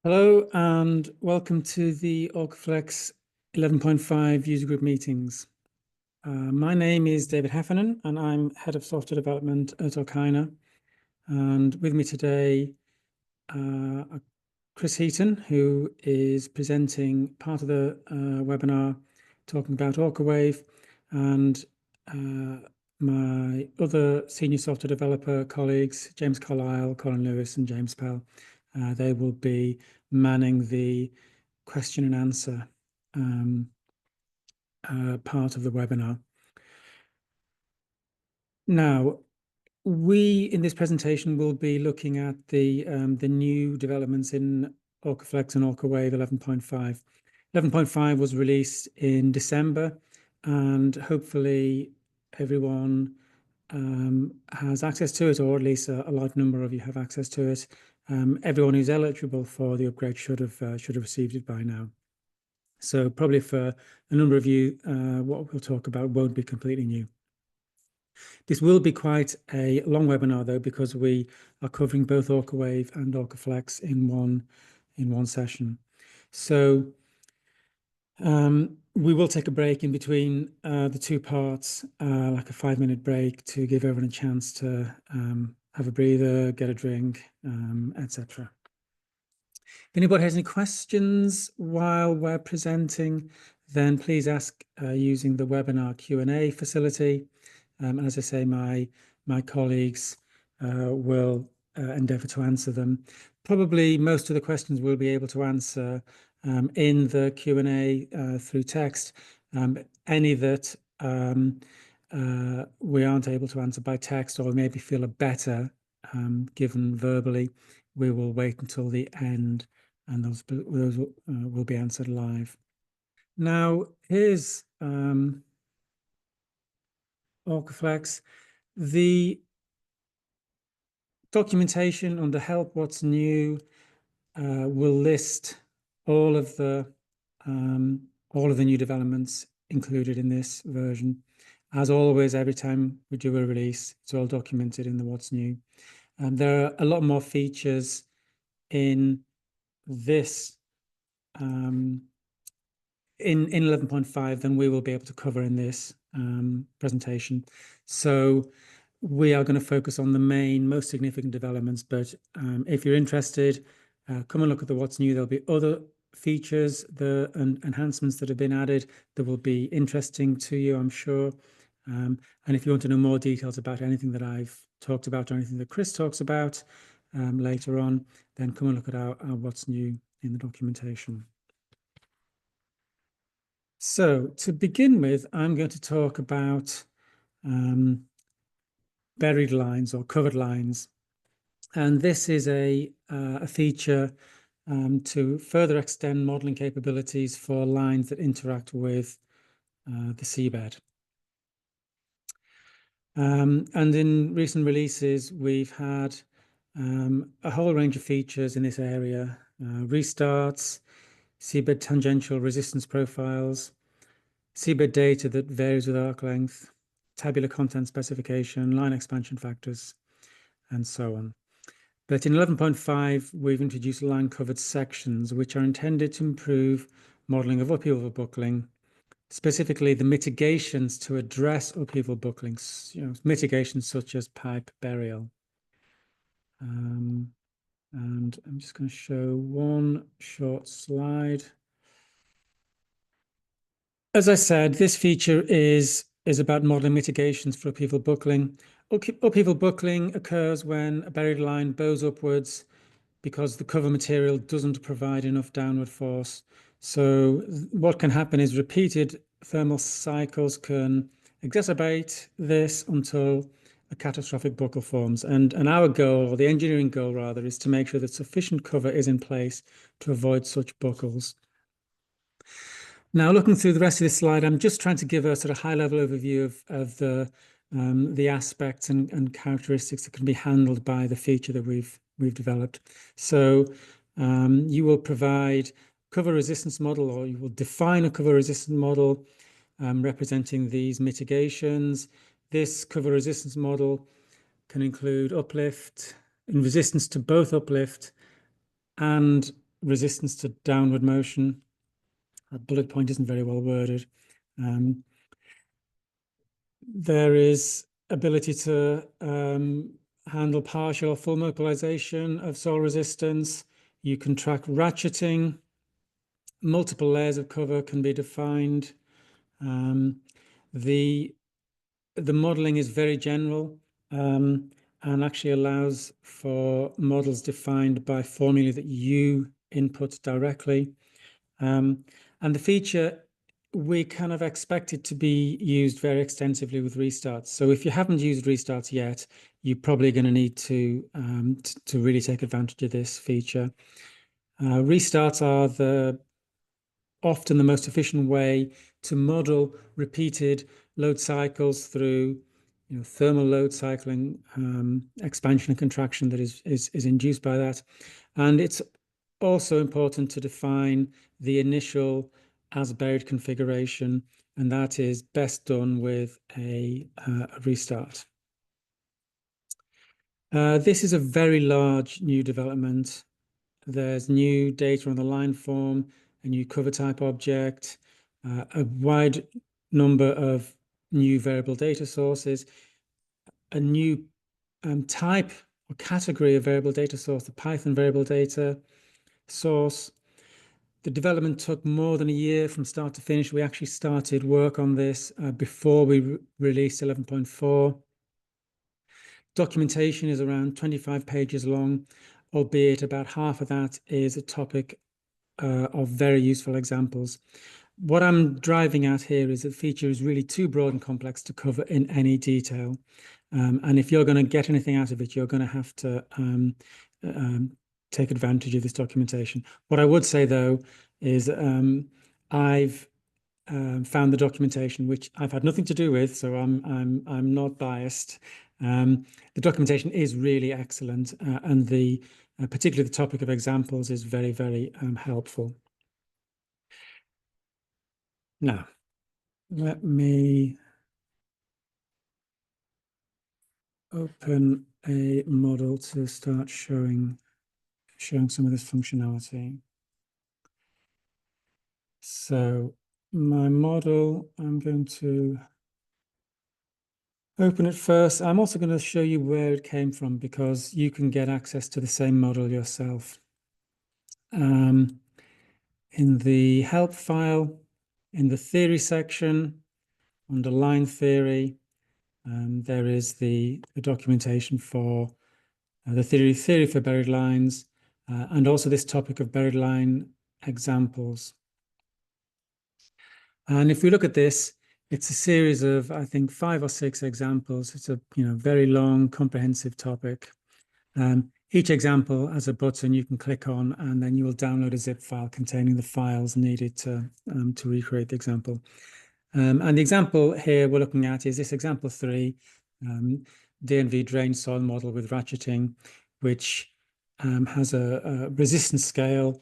Hello and welcome to the OrcaFlex 11.5 user group meetings. My name is David Heffernan and I'm Head of Software Development at Orcaina. And with me today, Chris Heaton, who is presenting part of the webinar talking about OrcaWave, and my other senior software developer colleagues, James Carlisle, Colin Lewis and James Pell. They will be manning the question and answer part of the webinar. Now, we in this presentation will be looking at the new developments in OrcaFlex and OrcaWave 11.5. 11.5 was released in December, and hopefully everyone has access to it, or at least a large number of you have access to it. Everyone who's eligible for the upgrade should have received it by now. So probably for a number of you, what we'll talk about won't be completely new. This will be quite a long webinar though, because we are covering both OrcaWave and OrcaFlex in one session. So we will take a break in between the two parts, like a 5-minute break, to give everyone a chance to have a breather, get a drink, etc. If anybody has any questions while we're presenting, then please ask using the webinar Q&A facility. And as I say, my colleagues will endeavour to answer them. Probably most of the questions we'll be able to answer in the Q&A through text. Any that we aren't able to answer by text, or maybe feel are better given verbally, we will wait until the end, and those will be answered live. Now, here's OrcaFlex. The documentation under Help What's New will list all of the new developments included in this version. As always, every time we do a release, it's all documented in the What's New. There are a lot more features in this in 11.5 than we will be able to cover in this presentation. So we are going to focus on the main, most significant developments. But if you're interested, come and look at the What's New. There'll be other features, the enhancements that have been added that will be interesting to you, I'm sure. And if you want to know more details about anything that I've talked about or anything that Chris talks about later on, then come and look at our What's New in the documentation. So to begin with, I'm going to talk about buried lines or covered lines. And this is a feature to further extend modeling capabilities for lines that interact with the seabed. And in recent releases, we've had a whole range of features in this area: restarts, seabed tangential resistance profiles, seabed data that varies with arc length, tabular content specification, line expansion factors, and so on. But in 11.5, we've introduced line covered sections, which are intended to improve modeling of upheaval buckling, specifically the mitigations to address upheaval buckling, mitigations such as pipe burial. And I'm just going to show one short slide. As I said, this feature is about modeling mitigations for upheaval buckling. Upheaval buckling occurs when a buried line bows upwards because the cover material doesn't provide enough downward force. So what can happen is repeated thermal cycles can exacerbate this until a catastrophic buckle forms. And our goal, or the engineering goal rather, is to make sure that sufficient cover is in place to avoid such buckles. Now, looking through the rest of this slide, I'm just trying to give a sort of high-level overview of the aspects and characteristics that can be handled by the feature that we've developed. So you will provide cover resistance model, or you will define a cover resistance model representing these mitigations. This cover resistance model can include uplift, in resistance to both uplift and resistance to downward motion. That bullet point isn't very well worded. There is ability to handle partial or full mobilization of soil resistance. You can track ratcheting. Multiple layers of cover can be defined. The modeling is very general and actually allows for models defined by formulae that you input directly. And the feature, we kind of expect it to be used very extensively with restarts. So if you haven't used restarts yet, you're probably going to need to really take advantage of this feature. Restarts are often the most efficient way to model repeated load cycles through thermal load cycling, expansion and contraction that is induced by that. And it's also important to define the initial as-buried configuration, and that is best done with a restart. This is a very large new development. There's new data on the line form, a new cover type object, a wide number of new variable data sources, a new type or category of variable data source, the Python variable data source. The development took more than a year from start to finish. We actually started work on this before we released 11.4. Documentation is around 25 pages long, albeit about half of that is a topic of very useful examples. What I'm driving at here is that the feature is really too broad and complex to cover in any detail. And if you're going to get anything out of it, you're going to have to take advantage of this documentation. What I would say, though, is I've found the documentation, which I've had nothing to do with, so I'm not biased. The documentation is really excellent, and particularly the topic of examples is very, very helpful. Now, let me open a model to start showing some of this functionality. So my model, I'm going to open it first. I'm also going to show you where it came from, because you can get access to the same model yourself. In the help file, in the theory section, under line theory, there is the documentation for the theory for buried lines, and also this topic of buried line examples. And if we look at this, it's a series of, I think, 5 or 6 examples. It's a very long, comprehensive topic. Each example has a button you can click on, and then you will download a zip file containing the files needed to recreate the example. And the example here we're looking at is this example 3, DNV drained soil model with ratcheting, which has a resistance scale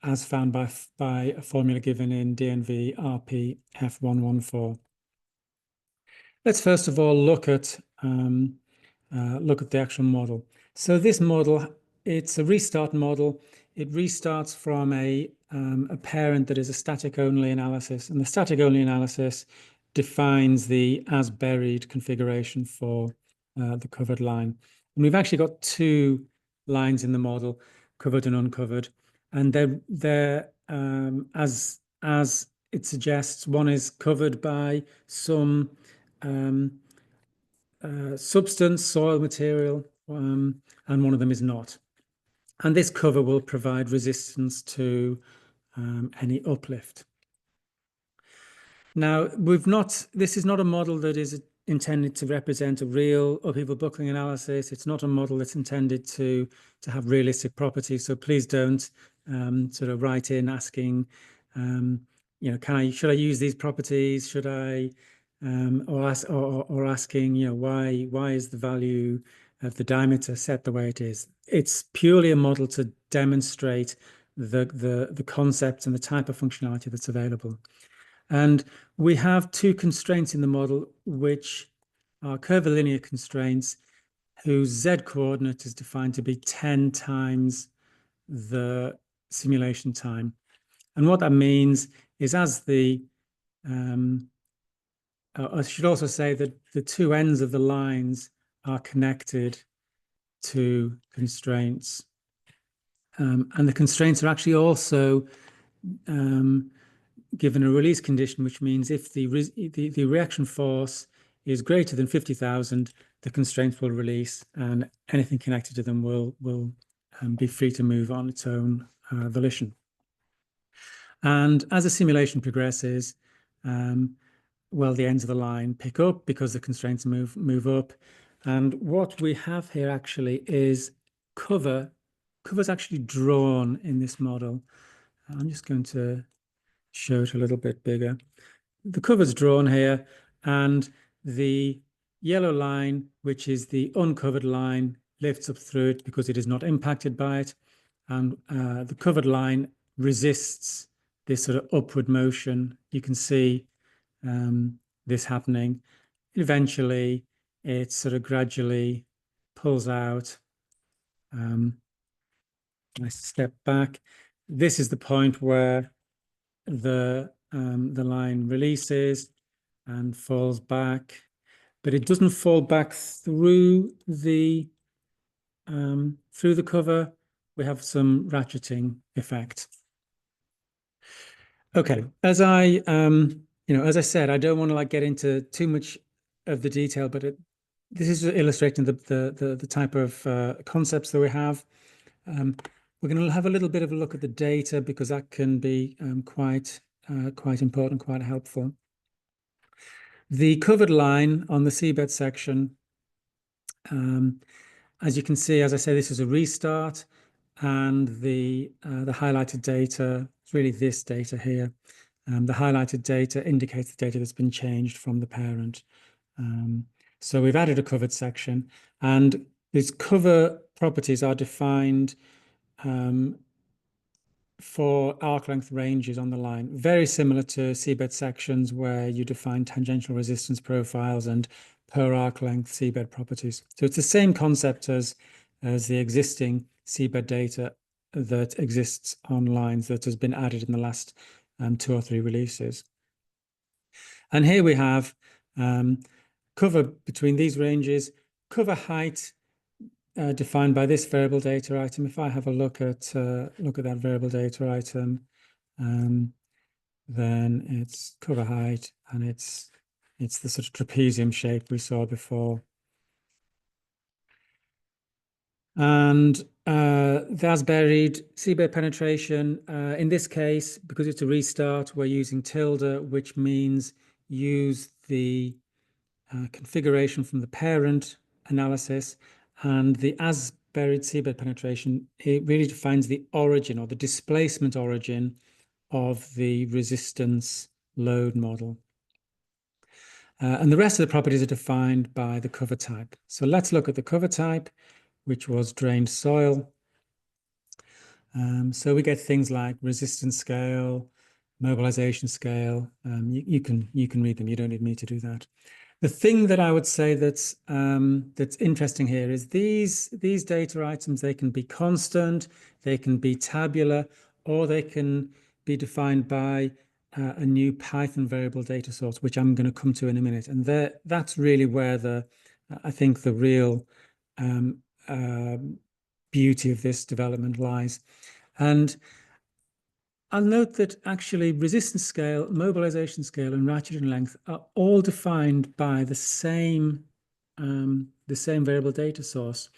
as found by a formula given in DNV RP F114. Let's first of all look at the actual model. So this model, it's a restart model. It restarts from a parent that is a static-only analysis, and the static-only analysis defines the as-buried configuration for the covered line. And we've actually got 2 lines in the model, covered and uncovered, and they're as it suggests, one is covered by some substance, soil material, and one of them is not. And this cover will provide resistance to any uplift. Now, this is not a model that is intended to represent a real upheaval buckling analysis. It's not a model that's intended to have realistic properties. So please don't sort of write in asking, should I use these properties? Should I, or asking, why is the value of the diameter set the way it is? It's purely a model to demonstrate the concept and the type of functionality that's available. And we have 2 constraints in the model, which are curvilinear constraints, whose z coordinate is defined to be 10 times the simulation time. And what that means is as the, I should also say that the two ends of the lines are connected to constraints. And the constraints are actually also given a release condition, which means if the reaction force is greater than 50,000, the constraints will release, and anything connected to them will be free to move on its own volition. And as the simulation progresses, well, the ends of the line pick up because the constraints move up. And what we have here actually is cover's actually drawn in this model. I'm just going to show it a little bit bigger. The cover's drawn here, and the yellow line, which is the uncovered line, lifts up through it because it is not impacted by it. And the covered line resists this sort of upward motion. You can see this happening. Eventually, it sort of gradually pulls out. I step back. This is the point where the line releases and falls back, but it doesn't fall back through the cover. We have some ratcheting effect. Okay, as I said, I don't want to get into too much of the detail, but this is illustrating the type of concepts that we have. We're going to have a little bit of a look at the data because that can be quite important, quite helpful. The covered line on the seabed section, as you can see, as I say, this is a restart, and the highlighted data is really this data here. The highlighted data indicates the data that's been changed from the parent. So we've added a covered section, and these cover properties are defined for arc length ranges on the line, very similar to seabed sections where you define tangential resistance profiles and per arc length seabed properties. So it's the same concept as the existing seabed data that exists on lines that has been added in the last 2 or 3 releases. And here we have cover between these ranges, cover height defined by this variable data item. If I have a look at that variable data item, then it's cover height, and it's the sort of trapezium shape we saw before. And that's buried seabed penetration. In this case, because it's a restart, we're using tilde, which means use the configuration from the parent analysis, and the as buried seabed penetration, it really defines the origin or the displacement origin of the resistance load model. And the rest of the properties are defined by the cover type. So let's look at the cover type, which was drained soil. So we get things like resistance scale, mobilization scale. You can read them. You don't need me to do that. The thing that I would say that's interesting here is these data items, they can be constant, they can be tabular, or they can be defined by a new Python variable data source, which I'm going to come to in a minute. And that's really where I think the real beauty of this development lies. And I'll note that actually resistance scale, mobilization scale, and ratcheting length are all defined by the same variable data source.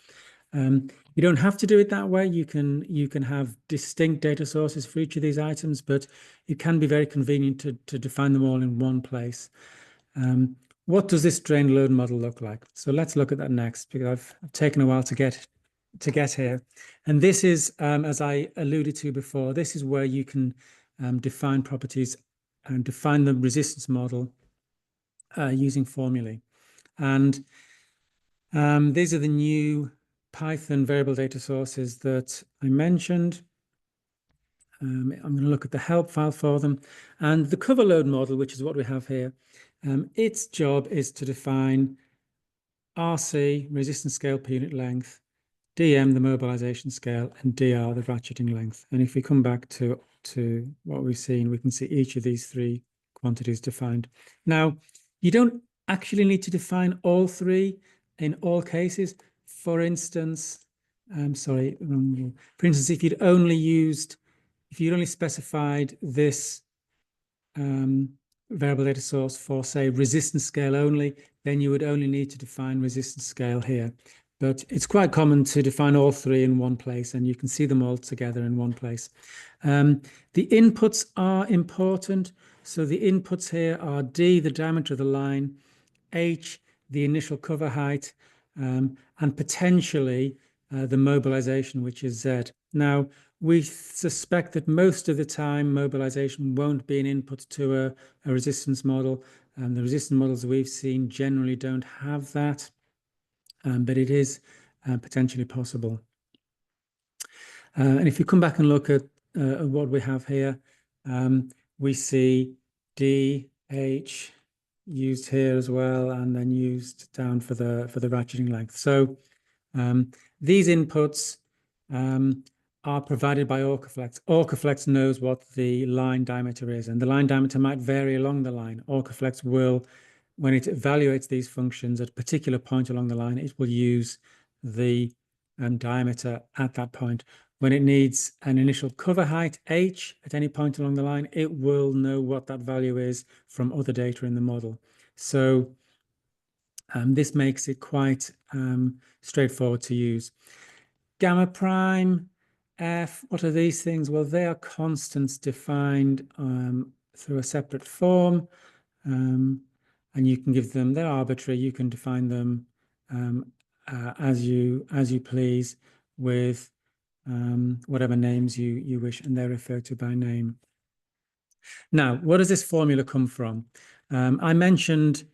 You don't have to do it that way. You can have distinct data sources for each of these items, but it can be very convenient to define them all in one place. What does this drain load model look like? So let's look at that next, because I've taken a while to get here. And this is, as I alluded to before, this is where you can define properties and define the resistance model using formulae. And these are the new Python variable data sources that I mentioned. I'm going to look at the help file for them. And the cover load model, which is what we have here, its job is to define RC, resistance scale per unit length, dm, the mobilization scale, and dr, the ratcheting length. And if we come back to what we've seen, we can see each of these three quantities defined. Now, you don't actually need to define all three in all cases. For instance, sorry, for instance, if you'd only specified this variable data source for, say, resistance scale only, then you would only need to define resistance scale here. But it's quite common to define all three in one place, and you can see them all together in one place. The inputs are important. So the inputs here are D, the diameter of the line, H, the initial cover height, and potentially the mobilization, which is Z. Now, we suspect that most of the time mobilization won't be an input to a resistance model. The resistance models we've seen generally don't have that, but it is potentially possible. And if you come back and look at what we have here, we see D, H used here as well, and then used down for the ratcheting length. So these inputs are provided by OrcaFlex. OrcaFlex knows what the line diameter is, and the line diameter might vary along the line. OrcaFlex will, when it evaluates these functions at a particular point along the line, it will use the diameter at that point. When it needs an initial cover height, H, at any point along the line, it will know what that value is from other data in the model. So this makes it quite straightforward to use. Gamma prime, F, what are these things? Well, they are constants defined through a separate form. And you can give them, they're arbitrary, you can define them as you please with whatever names you wish, and they're referred to by name. Now, what does this formula come from? I mentioned,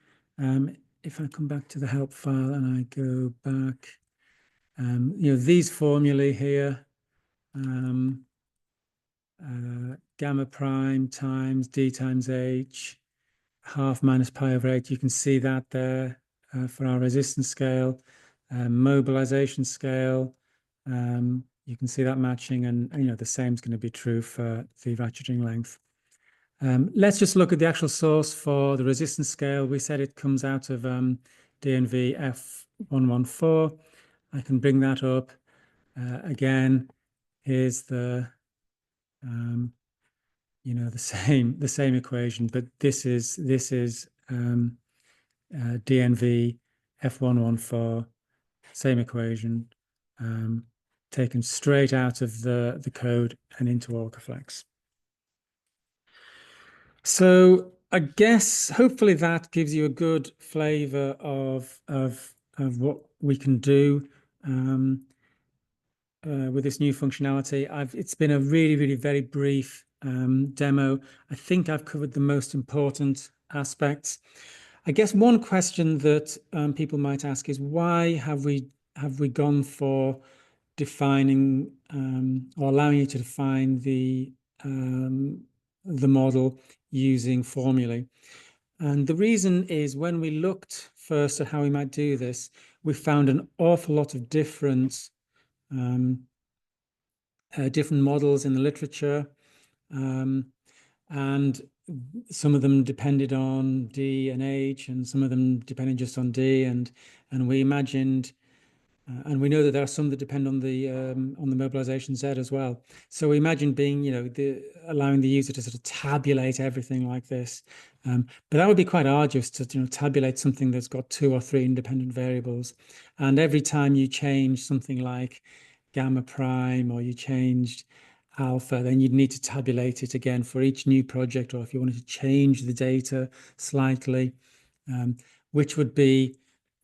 if I come back to the help file and I go back, these formulae here, gamma prime times D times H, half minus pi over 8. You can see that there for our resistance scale, mobilization scale. You can see that matching, and the same is going to be true for the ratcheting length. Let's just look at the actual source for the resistance scale. We said it comes out of DNV F114. I can bring that up. Again, here's the the same equation, but this is DNV F114, same equation, taken straight out of the code and into OrcaFlex. So I guess hopefully that gives you a good flavor of what we can do with this new functionality. It's been a really very brief demo. I think I've covered the most important aspects. I guess one question that people might ask is, why have we gone for defining or allowing you to define the model using formulae? And the reason is, when we looked first at how we might do this, we found an awful lot of different models in the literature, and some of them depended on D and H, and some of them depended just on D, and we imagined, and we know that there are some that depend on the mobilization Z as well. So we imagined being, allowing the user to sort of tabulate everything like this, but that would be quite arduous to tabulate something that's got 2 or 3 independent variables, and every time you change something like gamma prime or you changed alpha, then you'd need to tabulate it again for each new project, or if you wanted to change the data slightly, which would be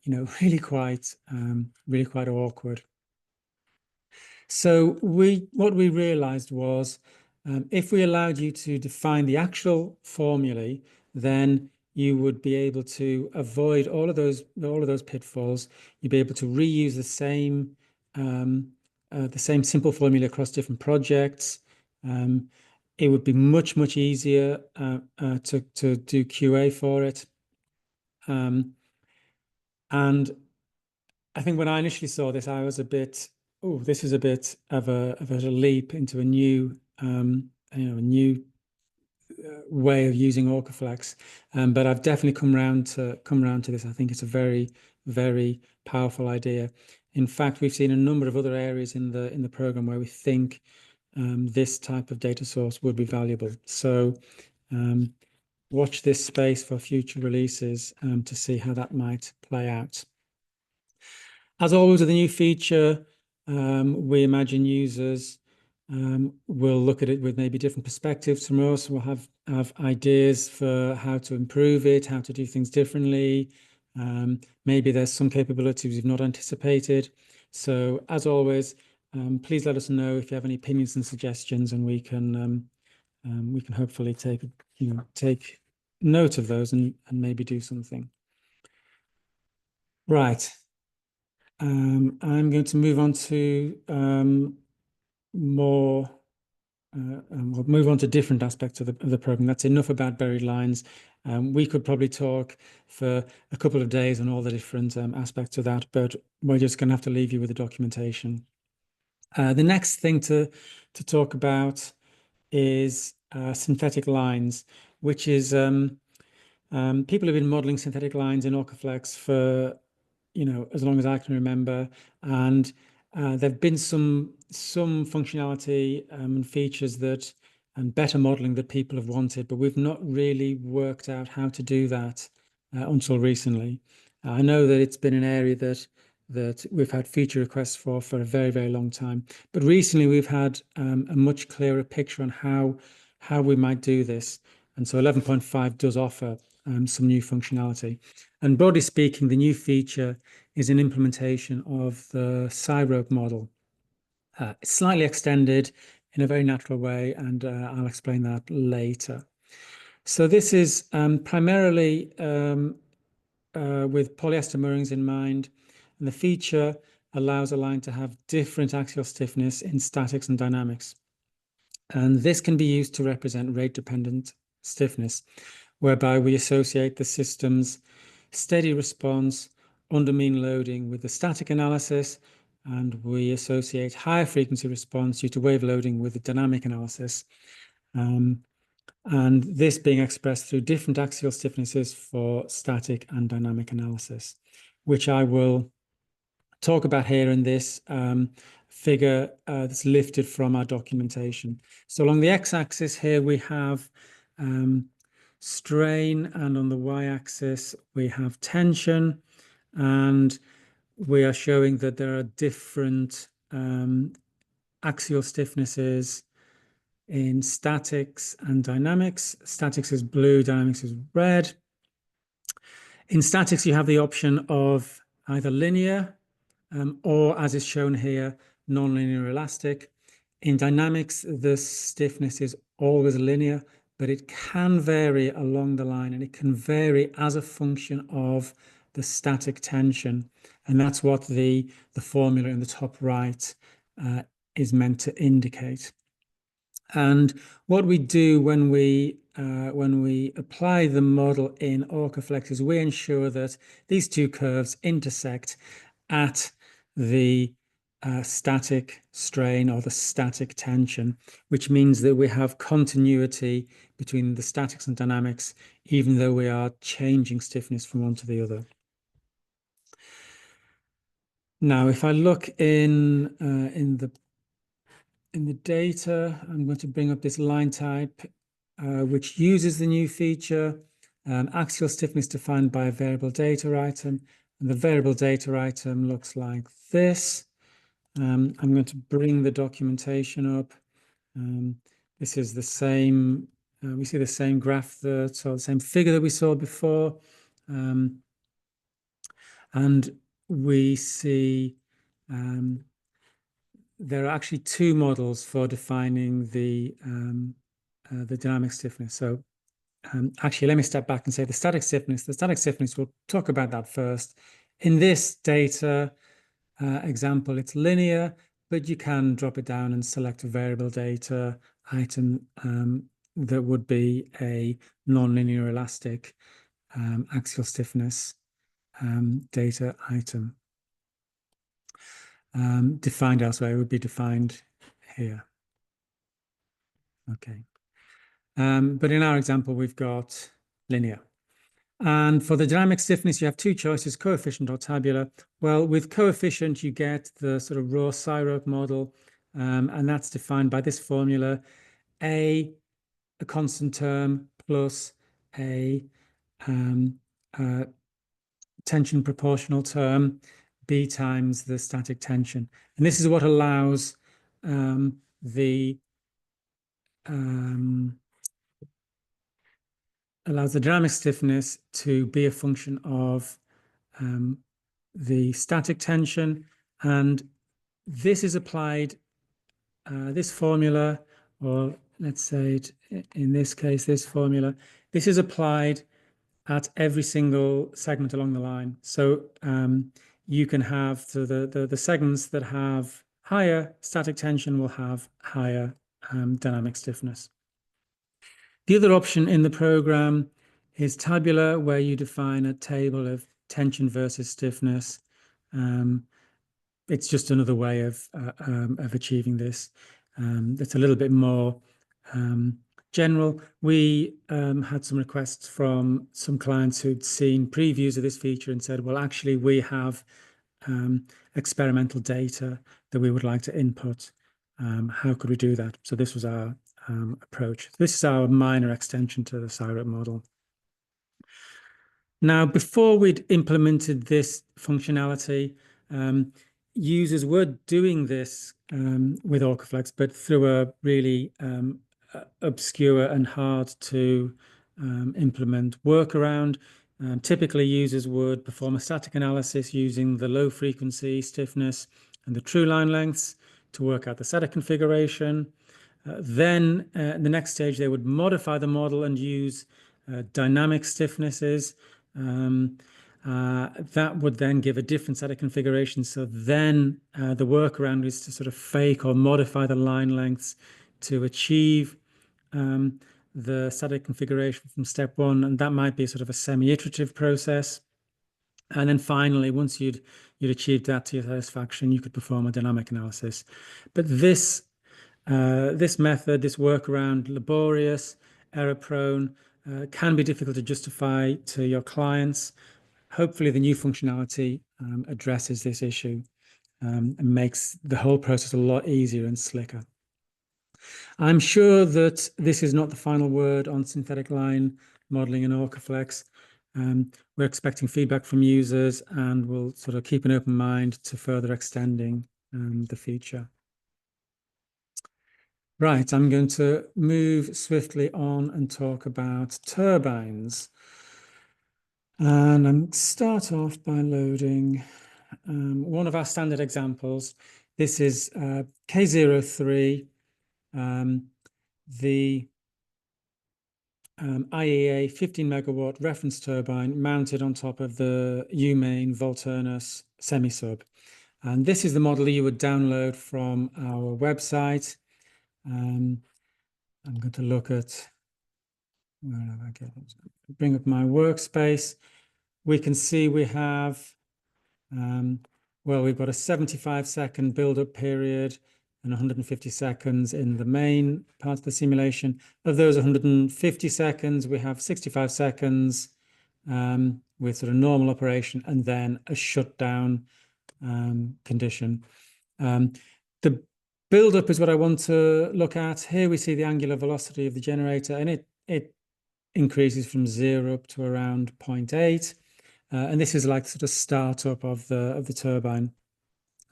really quite awkward. So what we realized was, if we allowed you to define the actual formulae, then you would be able to avoid all of those pitfalls. You'd be able to reuse the same simple formula across different projects. It would be much easier to do QA for it. And I think when I initially saw this, I was a bit oh, this is a bit of a leap into a new way of using OrcaFlex, but I've definitely come round to this. I think it's a very, very powerful idea. In fact, we've seen a number of other areas in the program where we think this type of data source would be valuable. So watch this space for future releases to see how that might play out. As always with a new feature, we imagine users will look at it with maybe different perspectives from us. We'll have ideas for how to improve it, how to do things differently. Maybe there's some capabilities we've not anticipated. So as always, please let us know if you have any opinions and suggestions, and we can hopefully take note of those and maybe do something. Right. I'm going to move on to we'll move on to different aspects of the program. That's enough about buried lines. We could probably talk for a couple of days on all the different aspects of that, but we're just going to have to leave you with the documentation. The next thing to talk about is synthetic lines, which is people have been modeling synthetic lines in OrcaFlex for as long as I can remember, and there've been some functionality and features that and better modeling that people have wanted, but we've not really worked out how to do that until recently. I know that it's been an area that we've had feature requests for a very, very long time, but recently we've had a much clearer picture on how we might do this, and so 11.5 does offer some new functionality. And broadly speaking, the new feature is an implementation of the SYROPE model. It's slightly extended in a very natural way, and I'll explain that later. So this is primarily with polyester moorings in mind, and the feature allows a line to have different axial stiffness in statics and dynamics. And this can be used to represent rate-dependent stiffness, whereby we associate the system's steady response under mean loading with the static analysis, and we associate higher frequency response due to wave loading with the dynamic analysis. And this being expressed through different axial stiffnesses for static and dynamic analysis, which I will talk about here in this figure that's lifted from our documentation. So along the x-axis here we have strain, and on the y-axis we have tension, and we are showing that there are different axial stiffnesses in statics and dynamics. Statics is blue, dynamics is red. In statics you have the option of either linear or, as is shown here, non-linear elastic. In dynamics, the stiffness is always linear, but it can vary along the line, and it can vary as a function of the static tension. And that's what the formula in the top right is meant to indicate. And what we do when we apply the model in OrcaFlex is we ensure that these two curves intersect at the static strain or the static tension, which means that we have continuity between the statics and dynamics, even though we are changing stiffness from one to the other. Now, if I look in the data, I'm going to bring up this line type, which uses the new feature, axial stiffness defined by a variable data item. And the variable data item looks like this. I'm going to bring the documentation up. This is the same, we see the same graph, so the same figure that we saw before. And we see there are actually two models for defining the dynamic stiffness. So actually, let me step back and say the static stiffness. The static stiffness, we'll talk about that first. In this data example, it's linear, but you can drop it down and select a variable data item that would be a non-linear elastic axial stiffness data item. defined elsewhere. It would be defined here. Okay. But in our example, we've got linear. And for the dynamic stiffness, you have two choices, coefficient or tabular. Well, with coefficient, you get the sort of raw SYROPE model, and that's defined by this formula, a constant term plus a tension proportional term, B times the static tension. And this is what allows the dynamic stiffness to be a function of the static tension, and this is applied, this formula, or let's say in this case, this formula, this is applied at every single segment along the line. So you can have the segments that have higher static tension will have higher dynamic stiffness. The other option in the program is tabular, where you define a table of tension versus stiffness. It's just another way of achieving this. It's a little bit more general. We had some requests from some clients who'd seen previews of this feature and said, well, actually, we have experimental data that we would like to input. How could we do that? So this was our approach. This is our minor extension to the SYROPE model. Now, before we'd implemented this functionality, users were doing this with OrcaFlex, but through a really obscure and hard to implement workaround. Typically, users would perform a static analysis using the low frequency stiffness and the true line lengths to work out the static configuration. Then the next stage, they would modify the model and use dynamic stiffnesses. That would then give a different set of configurations. So then the workaround is to sort of fake or modify the line lengths to achieve the static configuration from step one. And that might be sort of a semi-iterative process. And then finally, once you'd achieved that to your satisfaction, you could perform a dynamic analysis. But this method, this workaround, laborious, error-prone, can be difficult to justify to your clients. Hopefully, the new functionality addresses this issue and makes the whole process a lot easier and slicker. I'm sure that this is not the final word on synthetic line modeling in OrcaFlex. We're expecting feedback from users, and we'll sort of keep an open mind to further extending the feature. Right, I'm going to move swiftly on and talk about turbines. And I'm start off by loading one of our standard examples. This is K03, the IEA 15 megawatt reference turbine mounted on top of the UMain Volturnus semi-sub. And this is the model you would download from our website. I'm going to look at, where have I get it? Bring up my workspace. We can see we have, well, we've got a 75-second build-up period and 150 seconds in the main part of the simulation. Of those 150 seconds, we have 65 seconds with sort of normal operation and then a shutdown condition. The build-up is what I want to look at. Here we see the angular velocity of the generator, and it increases from 0 up to around 0.8. And this is like sort of startup of the turbine.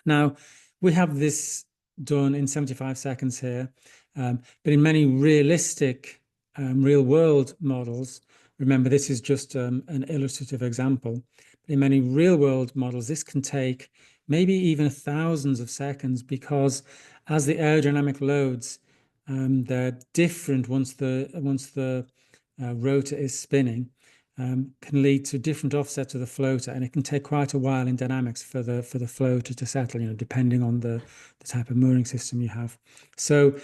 Now, we have this done in 75 seconds here, but in many realistic real-world models, remember this is just an illustrative example, but in many real-world models, this can take maybe even thousands of seconds, because as the aerodynamic loads, they're different once the rotor is spinning, can lead to different offsets of the floater, and it can take quite a while in dynamics for the floater to settle, depending on the type of mooring system you have. So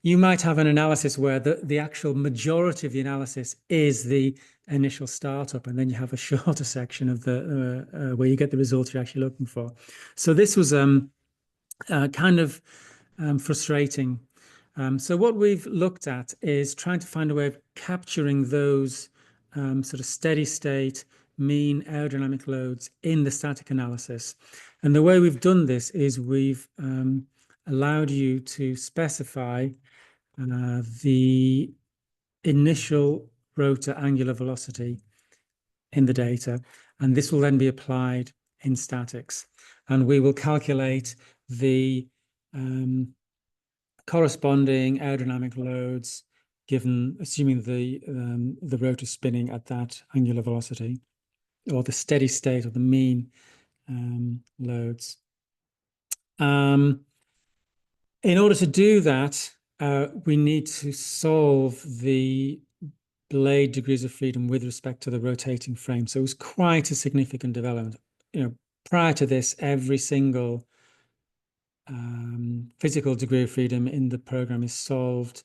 you might have an analysis where the actual majority of the analysis is the initial startup, and then you have a shorter section of the where you get the results you're actually looking for. So this was kind of frustrating. So what we've looked at is trying to find a way of capturing those sort of steady state mean aerodynamic loads in the static analysis. And the way we've done this is we've allowed you to specify the initial rotor angular velocity in the data, and this will then be applied in statics. And we will calculate the corresponding aerodynamic loads given, assuming the rotor spinning at that angular velocity, or the steady state or the mean loads. In order to do that, we need to solve the blade degrees of freedom with respect to the rotating frame. So it was quite a significant development. Prior to this, every single physical degree of freedom in the program is solved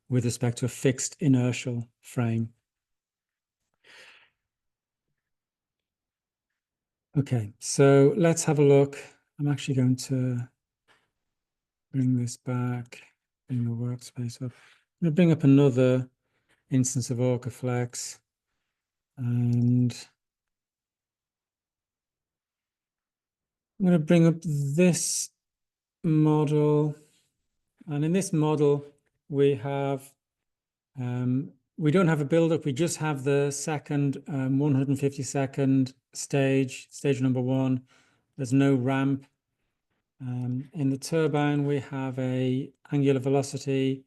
with respect to a fixed inertial frame. Okay, so let's have a look. I'm actually going to bring this back, bring the workspace up. I'm going to bring up another instance of OrcaFlex, and I'm going to bring up this model. And in this model, we have, we don't have a build-up, we just have the second 150-second stage number 1. There's no ramp. In the turbine, we have a angular velocity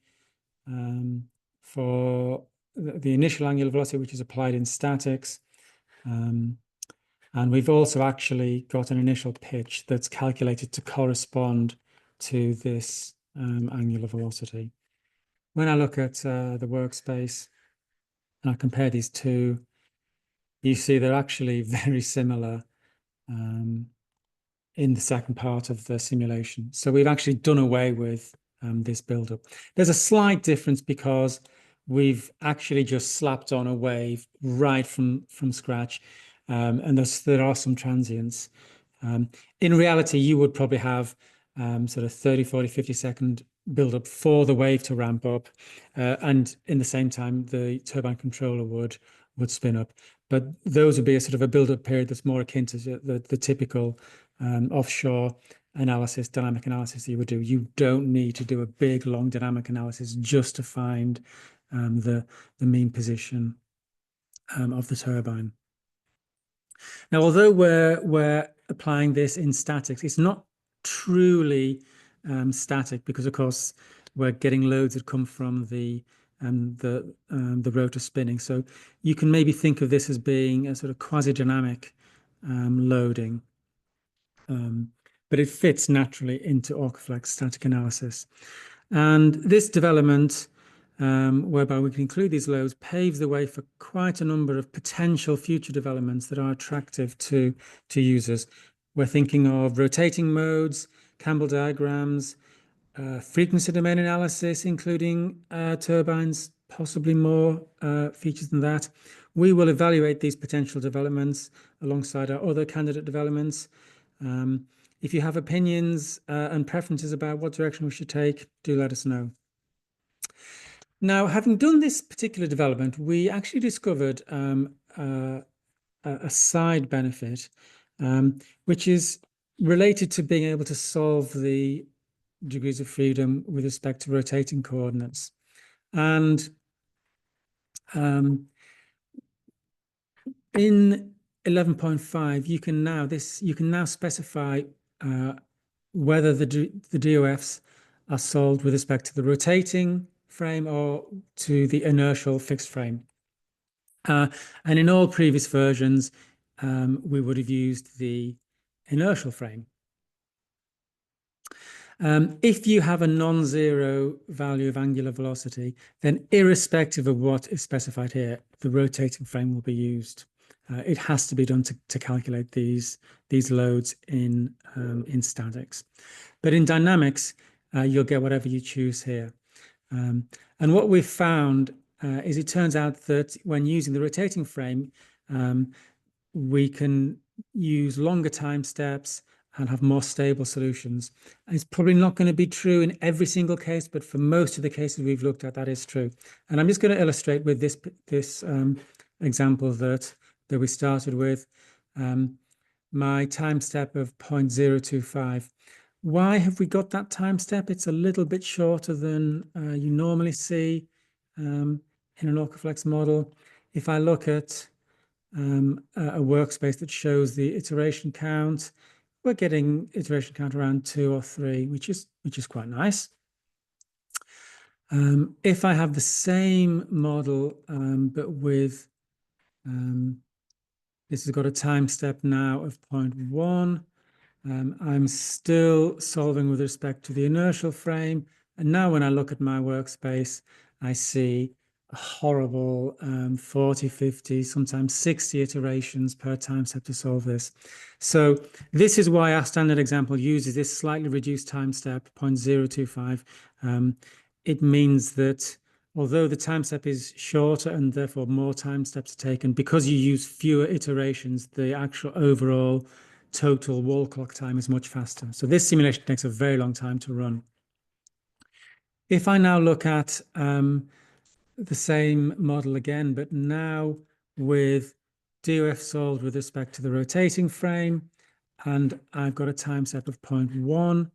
for the initial angular velocity, which is applied in statics. And we've also actually got an initial pitch that's calculated to correspond to this angular velocity. When I look at the workspace and I compare these two, you see they're actually very similar in the second part of the simulation. So we've actually done away with this buildup. There's a slight difference because we've actually just slapped on a wave right from scratch, and there are some transients. In reality, you would probably have sort of 30, 40, 50-second build-up for the wave to ramp up, and in the same time, the turbine controller would spin up. But those would be a sort of a build-up period that's more akin to the typical offshore analysis, dynamic analysis you would do. You don't need to do a big, long dynamic analysis just to find the mean position of the turbine. Now, although we're applying this in statics, it's not truly static because, of course, we're getting loads that come from the rotor spinning. So you can maybe think of this as being a sort of quasi-dynamic loading, but it fits naturally into OrcaFlex static analysis. And this development, whereby we can include these loads, paves the way for quite a number of potential future developments that are attractive to users. We're thinking of rotating modes, Campbell diagrams, frequency domain analysis, including turbines, possibly more features than that. We will evaluate these potential developments alongside our other candidate developments. If you have opinions and preferences about what direction we should take, do let us know. Now, having done this particular development, we actually discovered a side benefit, which is related to being able to solve the degrees of freedom with respect to rotating coordinates. And in 11.5, you can now specify whether the DOFs are solved with respect to the rotating frame or to the inertial fixed frame. And in all previous versions, we would have used the inertial frame. If you have a non-zero value of angular velocity, then irrespective of what is specified here, the rotating frame will be used. It has to be done to calculate these loads in statics. But in dynamics, you'll get whatever you choose here. And what we've found is it turns out that when using the rotating frame, we can use longer time steps and have more stable solutions. And it's probably not going to be true in every single case, but for most of the cases we've looked at, that is true. And I'm just going to illustrate with this example that we started with, my time step of 0.025. Why have we got that time step? It's a little bit shorter than you normally see in an OrcaFlex model. If I look at a workspace that shows the iteration count, we're getting iteration count around 2 or 3, which is quite nice. If I have the same model, but with this has got a time step now of 0.1, I'm still solving with respect to the inertial frame. And now when I look at my workspace, I see a horrible 40, 50, sometimes 60 iterations per time step to solve this. So this is why our standard example uses this slightly reduced time step, 0.025. It means that although the time step is shorter and therefore more time steps are taken, because you use fewer iterations, the actual overall total wall clock time is much faster. So this simulation takes a very long time to run. If I now look at the same model again, but now with DOF solved with respect to the rotating frame, and I've got a time step of 0.1,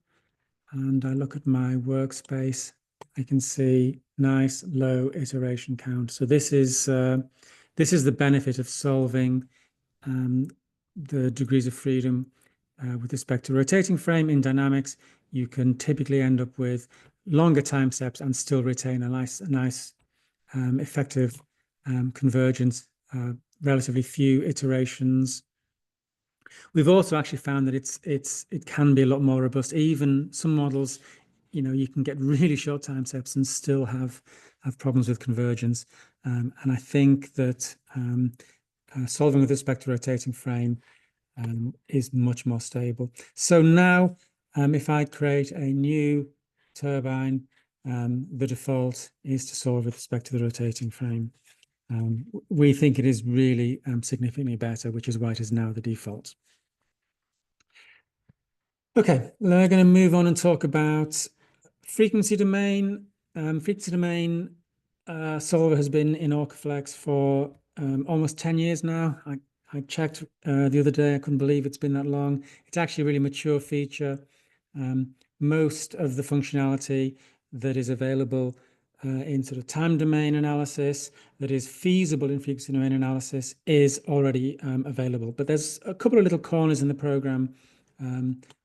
and I look at my workspace, I can see nice low iteration count. So this is the benefit of solving the degrees of freedom with respect to rotating frame in dynamics. You can typically end up with longer time steps and still retain a nice effective convergence, relatively few iterations. We've also actually found that it can be a lot more robust. Even some models, you can get really short time steps and still have problems with convergence. And I think that solving with respect to rotating frame is much more stable. So now, if I create a new turbine, the default is to solve with respect to the rotating frame. We think it is really significantly better, which is why it is now the default. Okay, we're going to move on and talk about frequency domain. Frequency domain solver has been in OrcaFlex for almost 10 years now. I checked the other day, I couldn't believe it's been that long. It's actually a really mature feature. Most of the functionality that is available in sort of time domain analysis, that is feasible in frequency domain analysis, is already available. But there's a couple of little corners in the program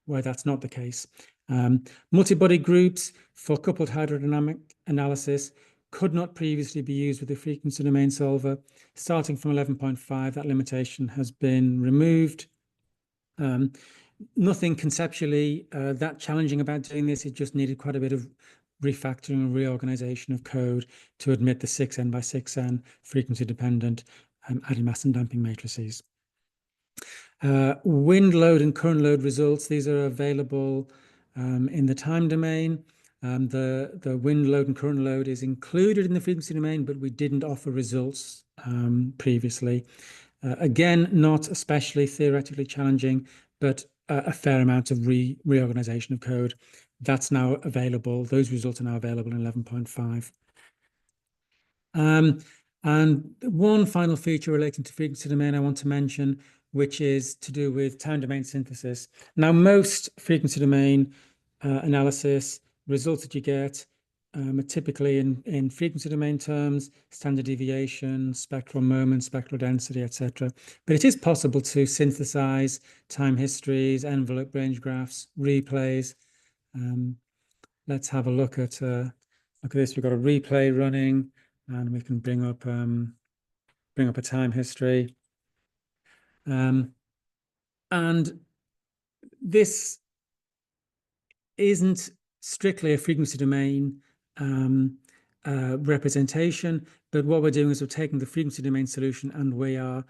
where that's not the case. Multibody groups for coupled hydrodynamic analysis could not previously be used with the frequency domain solver. Starting from 11.5, that limitation has been removed. Nothing conceptually that challenging about doing this. It just needed quite a bit of refactoring and reorganization of code to admit the 6n by 6n frequency dependent added mass and damping matrices. Wind load and current load results, these are available in the time domain. The wind load and current load is included in the frequency domain, but we didn't offer results previously. Again, not especially theoretically challenging, but a fair amount of reorganization of code. That's now available. Those results are now available in 11.5. And one final feature relating to frequency domain I want to mention, which is to do with time domain synthesis. Now, most frequency domain analysis results that you get are typically in frequency domain terms, standard deviation, spectral moment, spectral density, etc. But it is possible to synthesize time histories, envelope range graphs, replays. Let's have a look at this. We've got a replay running, and we can bring up a time history. And this isn't strictly a frequency domain representation, but what we're doing is we're taking the frequency domain solution and we are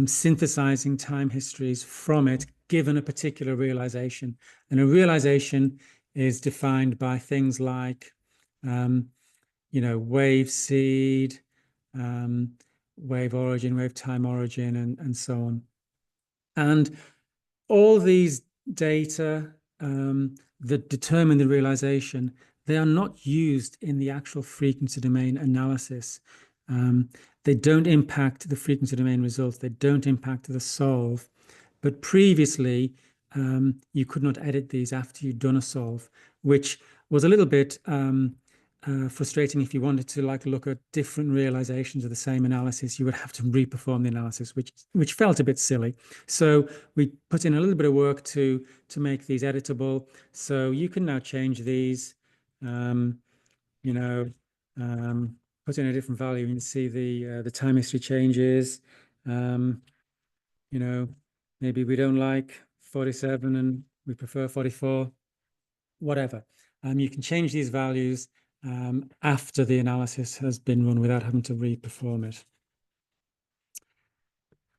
synthesizing time histories from it, given a particular realization. And a realization is defined by things like, wave seed, wave origin, wave time origin, and so on. And all these data that determine the realization, they are not used in the actual frequency domain analysis. They don't impact the frequency domain results. They don't impact the solve. But previously, you could not edit these after you'd done a solve, which was a little bit frustrating. If you wanted to look at different realizations of the same analysis, you would have to reperform the analysis, which felt a bit silly. So we put in a little bit of work to make these editable. So you can now change these, you know, put in a different value and you see the time history changes. You know, maybe we don't like 47 and we prefer 44, whatever. You can change these values after the analysis has been run without having to reperform it.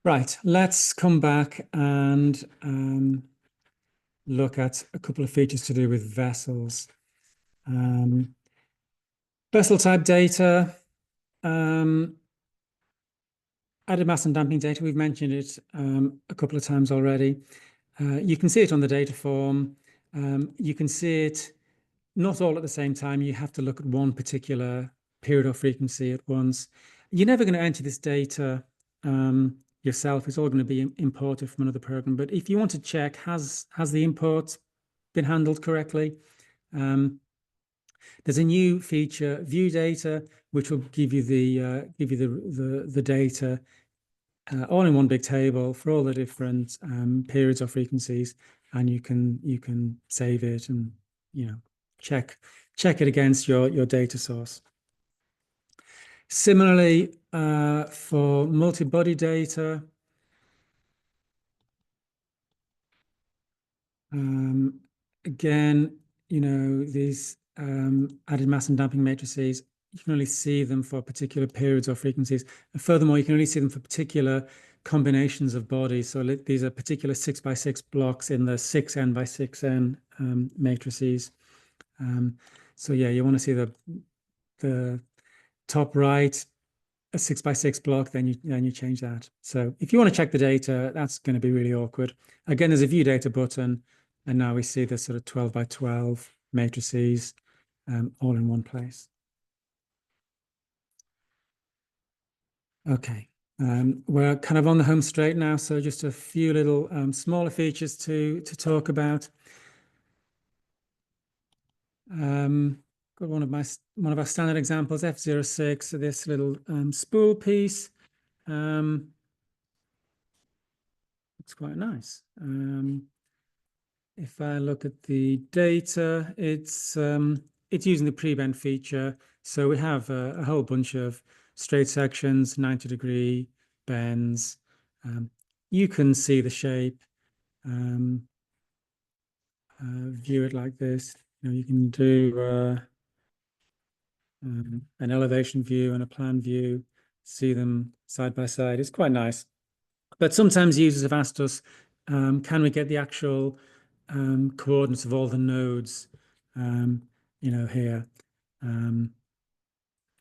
Right, let's come back and look at a couple of features to do with vessels. Vessel type data, added mass and damping data, we've mentioned it a couple of times already. You can see it on the data form. You can see it not all at the same time. You have to look at one particular period or frequency at once. You're never going to enter this data yourself. It's all going to be imported from another program. But if you want to check, has the import been handled correctly? There's a new feature, view data, which will give you the data all in one big table for all the different periods or frequencies, and you can save it and check it against your data source. Similarly, for multibody data, again, these added mass and damping matrices, you can only see them for particular periods or frequencies. And furthermore, you can only see them for particular combinations of bodies. So these are particular 6x6 blocks in the 6n by 6n matrices. So yeah, you want to see the top right, a 6x6 block, then you change that. So if you want to check the data, that's going to be really awkward. Again, there's a view data button, and now we see the sort of 12 by 12 matrices all in one place. Okay, we're kind of on the home straight now, so just a few little smaller features to talk about. Got one of our standard examples, F06, so this little spool piece. It's quite nice. If I look at the data, it's using the pre-bend feature. So we have a whole bunch of straight sections, 90-degree bends. You can see the shape, view it like this. You can do an elevation view and a plan view, see them side by side. It's quite nice. But sometimes users have asked us, can we get the actual coordinates of all the nodes, here,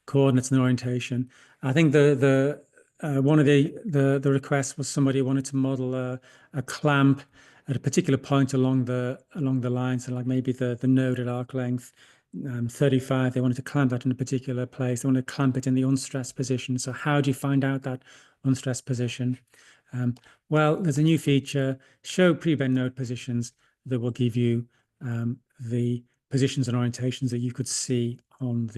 coordinates and orientation. I think one of the requests was somebody wanted to model a clamp at a particular point along the line. So like maybe the node at arc length 35, they wanted to clamp that in a particular place. They wanted to clamp it in the unstressed position. So how do you find out that unstressed position? Well, there's a new feature, show pre-bend node positions, that will give you the positions and orientations that you could see on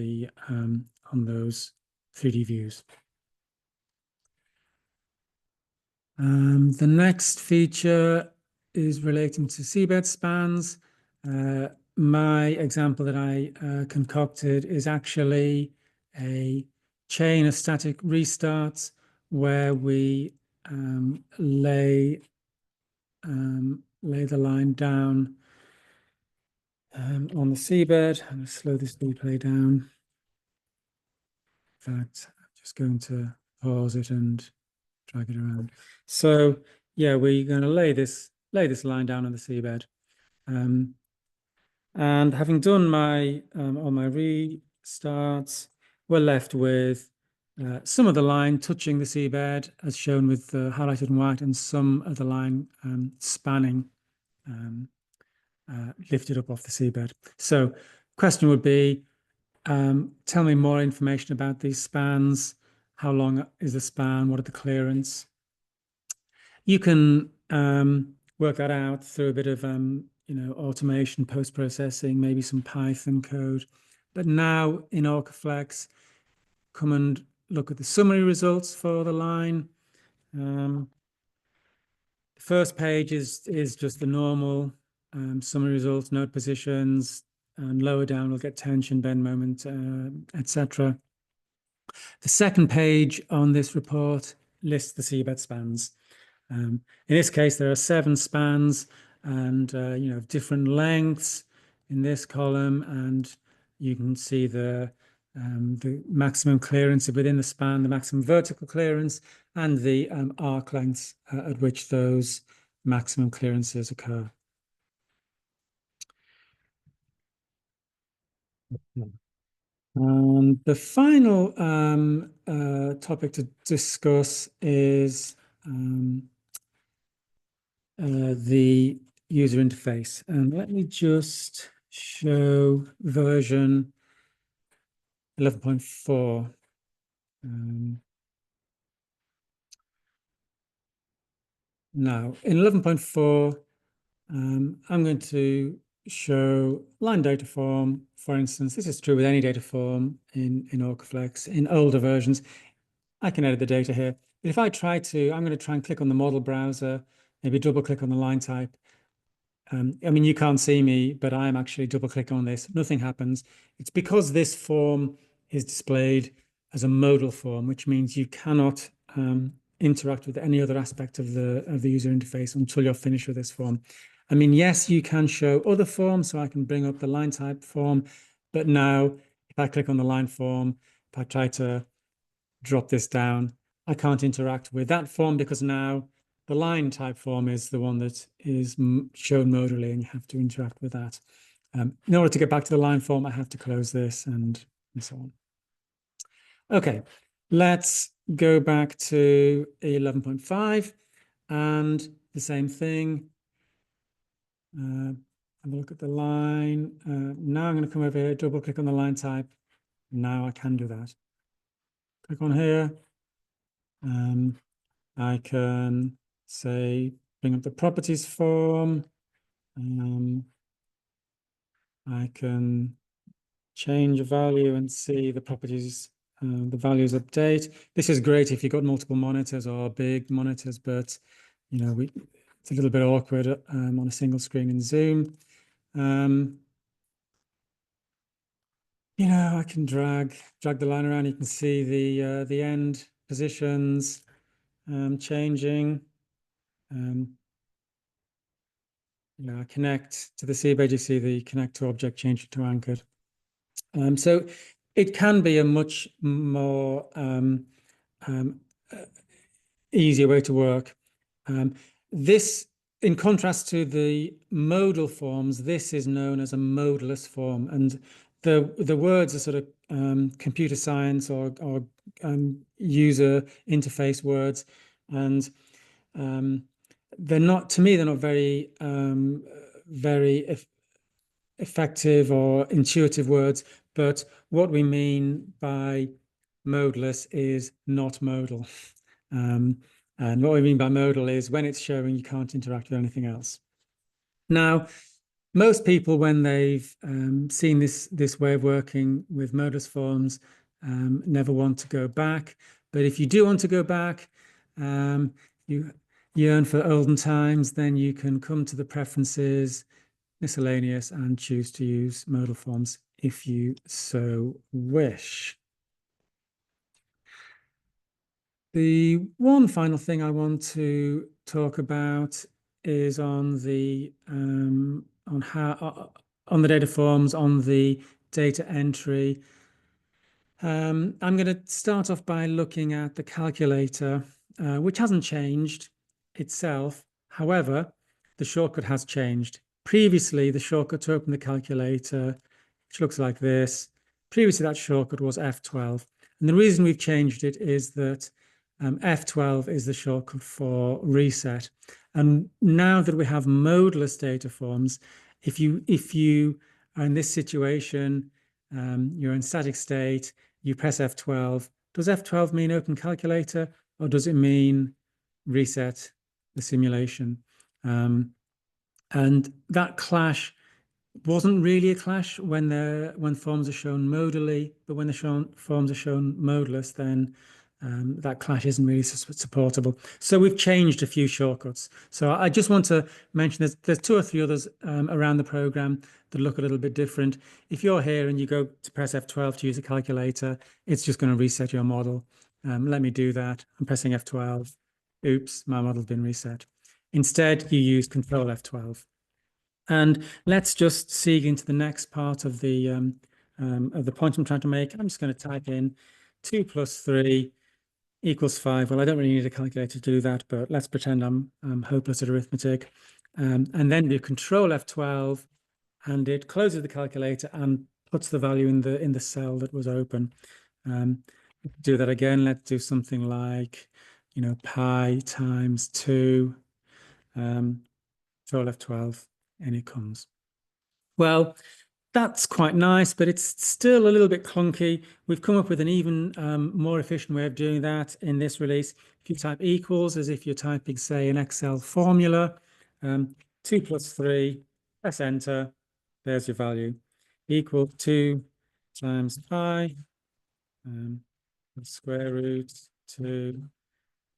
those 3D views. The next feature is relating to seabed spans. My example that I concocted is actually a chain of static restarts where we lay the line down on the seabed. I'm going to slow this replay down. In fact, I'm just going to pause it and drag it around. So yeah, we're going to lay this line down on the seabed. And having done my all my restarts, we're left with some of the line touching the seabed, as shown with highlighted in white, and some of the line spanning lifted up off the seabed. So question would be, tell me more information about these spans. How long is the span? What are the clearance? You can work that out through a bit of automation, post-processing, maybe some Python code. But now in OrcaFlex, come and look at the summary results for the line. The first page is just the normal summary results, node positions, and lower down we'll get tension, bend moment, etc. The second page on this report lists the seabed spans. In this case, there are 7 spans and different lengths in this column, and you can see the maximum clearance within the span, the maximum vertical clearance, and the arc lengths at which those maximum clearances occur. The final topic to discuss is the user interface. And let me just show version 11.4. Now, in 11.4, I'm going to show line data form. For instance, this is true with any data form in OrcaFlex. In older versions, I can edit the data here. But if I try to, I'm going to try and click on the model browser, maybe double click on the line type. I mean, you can't see me, but I'm actually double clicking on this. Nothing happens. It's because this form is displayed as a modal form, which means you cannot interact with any other aspect of the user interface until you're finished with this form. I mean, yes, you can show other forms, so I can bring up the line type form, but now if I click on the line form, if I try to drop this down, I can't interact with that form because now the line type form is the one that is shown modally, and you have to interact with that. In order to get back to the line form, I have to close this and so on. Okay, let's go back to 11.5 and the same thing. Have a look at the line. Now I'm going to come over here, double click on the line type. Now I can do that. Click on here. I can say, bring up the properties form. I can change a value and see the properties, the values update. This is great if you've got multiple monitors or big monitors, but it's a little bit awkward on a single screen in Zoom. I can drag the line around. You can see the end positions changing. I connect to the seabed. You see the connect to object changing to anchored. So it can be a much more easier way to work. This, in contrast to the modal forms, this is known as a modeless form, and the words are sort of computer science or user interface words, and they're not, to me, they're not very effective or intuitive words. But what we mean by modeless is not modal. And what we mean by modal is when it's showing, you can't interact with anything else. Now, most people, when they've seen this way of working with modeless forms, never want to go back. But if you do want to go back, you yearn for olden times, then you can come to the preferences, miscellaneous, and choose to use modal forms if you so wish. The one final thing I want to talk about is on the on the data forms, on the data entry. I'm going to start off by looking at the calculator, which hasn't changed itself. However, the shortcut has changed. Previously, the shortcut to open the calculator, which looks like this, previously that shortcut was F12. And the reason we've changed it is that F12 is the shortcut for reset. And now that we have modeless data forms, if you are in this situation, you're in static state, you press F12. Does F12 mean open calculator, or does it mean reset the simulation? And that clash wasn't really a clash when forms are shown modally, but when the forms are shown modeless, then that clash isn't really supportable. So we've changed a few shortcuts. So I just want to mention there's two or three others around the program that look a little bit different. If you're here and you go to press F12 to use a calculator, it's just going to reset your model. Let me do that. I'm pressing F12. Oops, my model's been reset. Instead, you use Control F12. And let's just seek into the next part of the point I'm trying to make. I'm just going to type in 2 + 3 = 5. Well, I don't really need a calculator to do that, but let's pretend I'm hopeless at arithmetic. And then do Control F12, and it closes the calculator and puts the value in the cell that was open. Do that again. Let's do something like, pi times 2. Control F12, and it comes. Well, that's quite nice, but it's still a little bit clunky. We've come up with an even more efficient way of doing that in this release. If you type equals as if you're typing, say, an Excel formula, 2 + 3, press enter, there's your value. Equal 2 times pi, square root 2,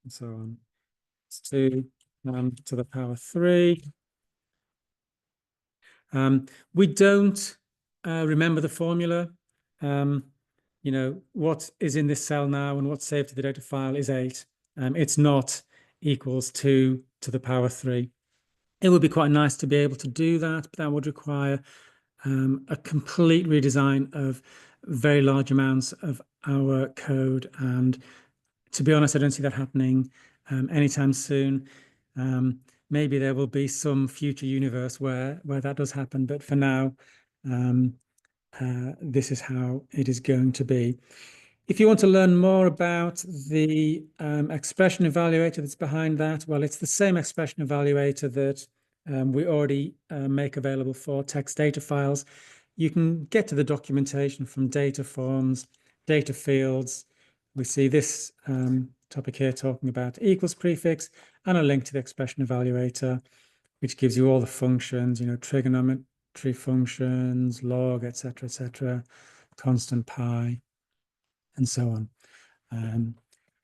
and so on. It's 2 to the power 3. We don't remember the formula. What is in this cell now and what's saved to the data file is 8. It's not equals 2 to the power 3. It would be quite nice to be able to do that, but that would require a complete redesign of very large amounts of our code. And to be honest, I don't see that happening anytime soon. Maybe there will be some future universe where that does happen, but for now, this is how it is going to be. If you want to learn more about the expression evaluator that's behind that, well, it's the same expression evaluator that we already make available for text data files. You can get to the documentation from data forms, data fields. We see this topic here talking about equals prefix and a link to the expression evaluator, which gives you all the functions, trigonometry functions, log, etc., constant pi, and so on.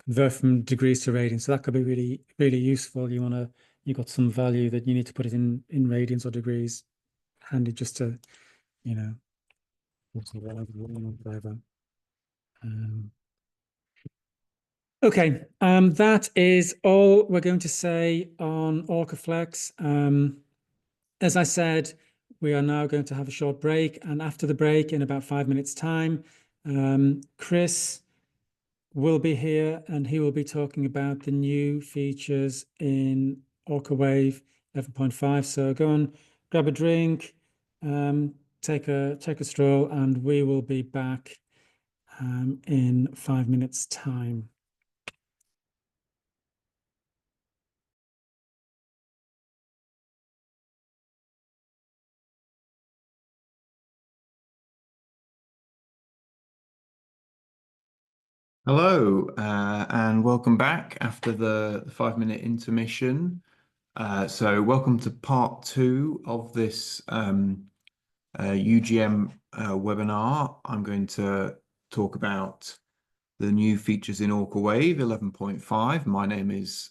Convert from degrees to radians. So that could be really, really useful. You've got some value that you need to put it in radians or degrees, handy just to, whatever. Okay, that is all we're going to say on OrcaFlex. As I said, we are now going to have a short break, and after the break, in about 5 minutes' time, Chris will be here, and he will be talking about the new features in OrcaWave 11.5. So go and grab a drink, take a stroll, and we will be back in 5 minutes' time. Hello, and welcome back after the 5-minute intermission. So welcome to part 2 of this UGM webinar. I'm going to talk about the new features in OrcaWave 11.5. My name is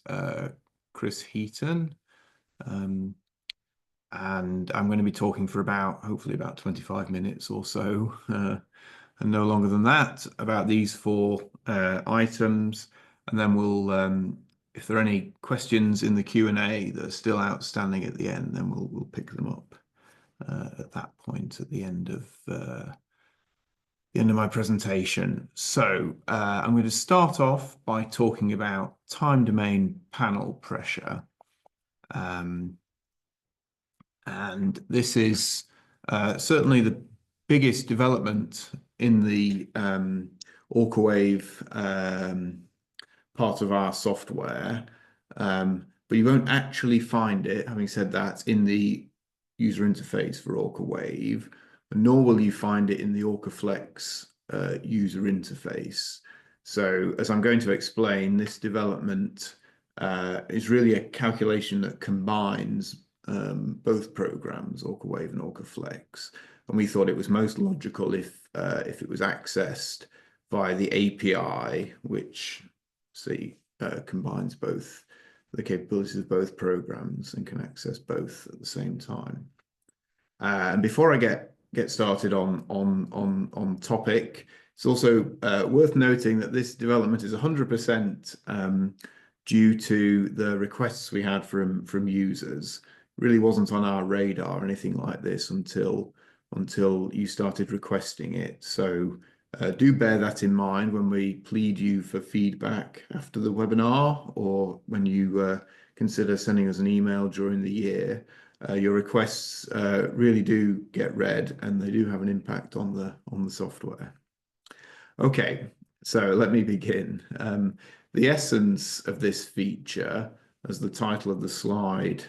Chris Heaton, and I'm going to be talking for hopefully about 25 minutes or so, and no longer than that, about these 4 items. And then we'll, if there are any questions in the Q&A that are still outstanding at the end, then we'll pick them up at that point at the end of my presentation. So I'm going to start off by talking about time domain panel pressure. And this is certainly the biggest development in the OrcaWave part of our software, but you won't actually find it, having said that, in the user interface for OrcaWave, nor will you find it in the OrcaFlex user interface. So as I'm going to explain, this development is really a calculation that combines both programs, OrcaWave and OrcaFlex. And we thought it was most logical if it was accessed via the API, which combines both the capabilities of both programs and can access both at the same time. And before I get started on topic, it's also worth noting that this development is 100% due to the requests we had from users. It really wasn't on our radar or anything like this until you started requesting it. So do bear that in mind when we plead you for feedback after the webinar, or when you consider sending us an email during the year. Your requests really do get read, and they do have an impact on the software. Okay, so let me begin. The essence of this feature, as the title of the slide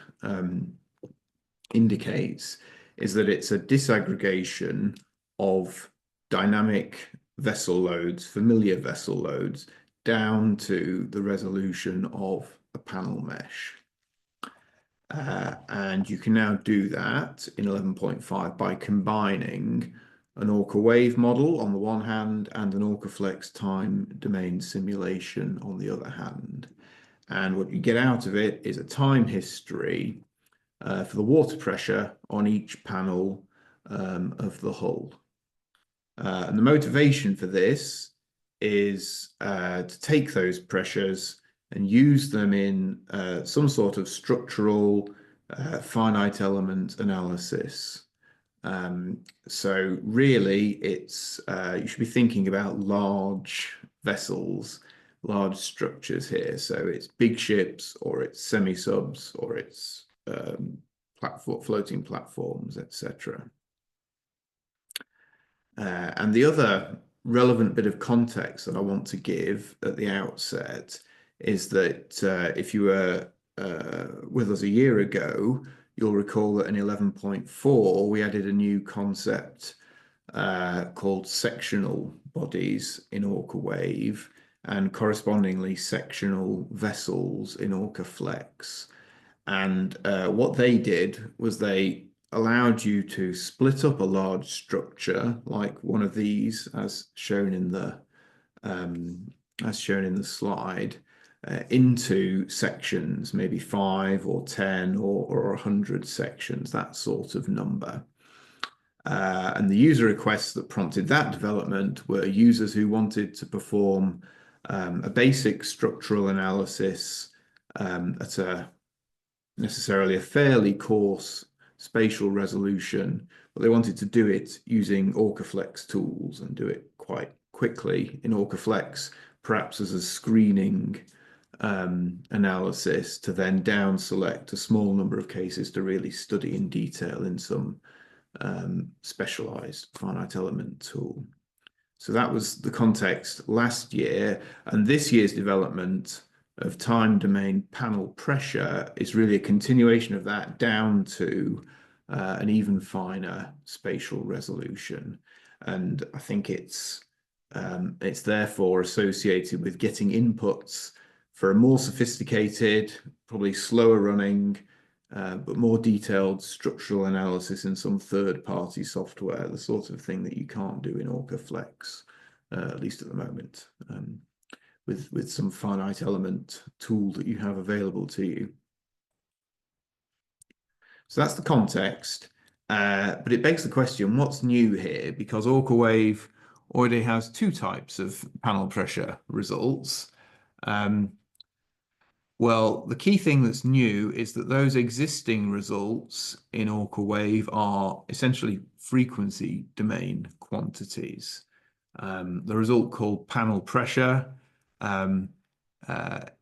indicates, is that it's a disaggregation of dynamic vessel loads, familiar vessel loads, down to the resolution of a panel mesh. And you can now do that in 11.5 by combining an OrcaWave model on the one hand and an OrcaFlex time domain simulation on the other hand. And what you get out of it is a time history for the water pressure on each panel of the hull. And the motivation for this is to take those pressures and use them in some sort of structural finite element analysis. So really, it's you should be thinking about large vessels, large structures here. So it's big ships, or it's semi-subs, or it's floating platforms, etc. And the other relevant bit of context that I want to give at the outset is that if you were with us a year ago, you'll recall that in 11.4 we added a new concept called sectional bodies in OrcaWave, and correspondingly sectional vessels in OrcaFlex. And what they did was they allowed you to split up a large structure like one of these, as shown in the slide, into sections, maybe 5 or 10 or 100 sections, that sort of number. And the user requests that prompted that development were users who wanted to perform a basic structural analysis at necessarily a fairly coarse spatial resolution, but they wanted to do it using OrcaFlex tools and do it quite quickly in OrcaFlex, perhaps as a screening analysis, to then down select a small number of cases to really study in detail in some specialized finite element tool. So that was the context last year, and this year's development of time domain panel pressure is really a continuation of that down to an even finer spatial resolution. And I think it's therefore associated with getting inputs for a more sophisticated, probably slower running, but more detailed structural analysis in some third-party software, the sort of thing that you can't do in OrcaFlex, at least at the moment, with some finite element tool that you have available to you. So that's the context, but it begs the question, what's new here? Because OrcaWave already has two types of panel pressure results. Well, the key thing that's new is that those existing results in OrcaWave are essentially frequency domain quantities. The result called panel pressure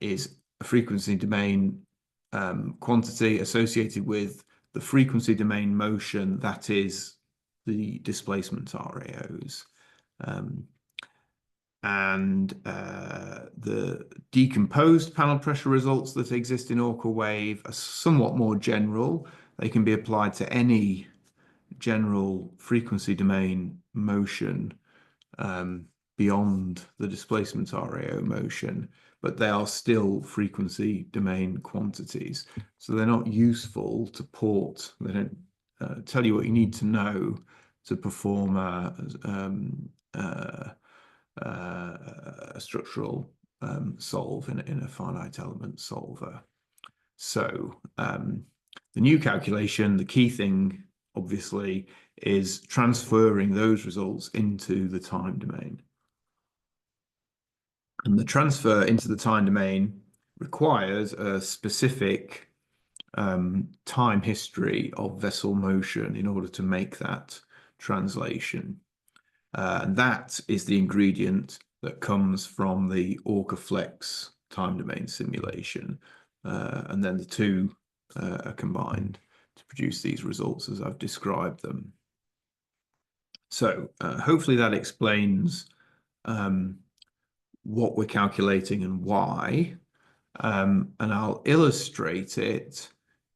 is a frequency domain quantity associated with the frequency domain motion, that is the displacement RAOs. And the decomposed panel pressure results that exist in OrcaWave are somewhat more general. They can be applied to any general frequency domain motion beyond the displacement RAO motion, but they are still frequency domain quantities. So they're not useful to port. They don't tell you what you need to know to perform a structural solve in a finite element solver. So the new calculation, the key thing, obviously, is transferring those results into the time domain. And the transfer into the time domain requires a specific time history of vessel motion in order to make that translation. And that is the ingredient that comes from the OrcaFlex time domain simulation. And then the two are combined to produce these results as I've described them. So hopefully that explains what we're calculating and why. And I'll illustrate it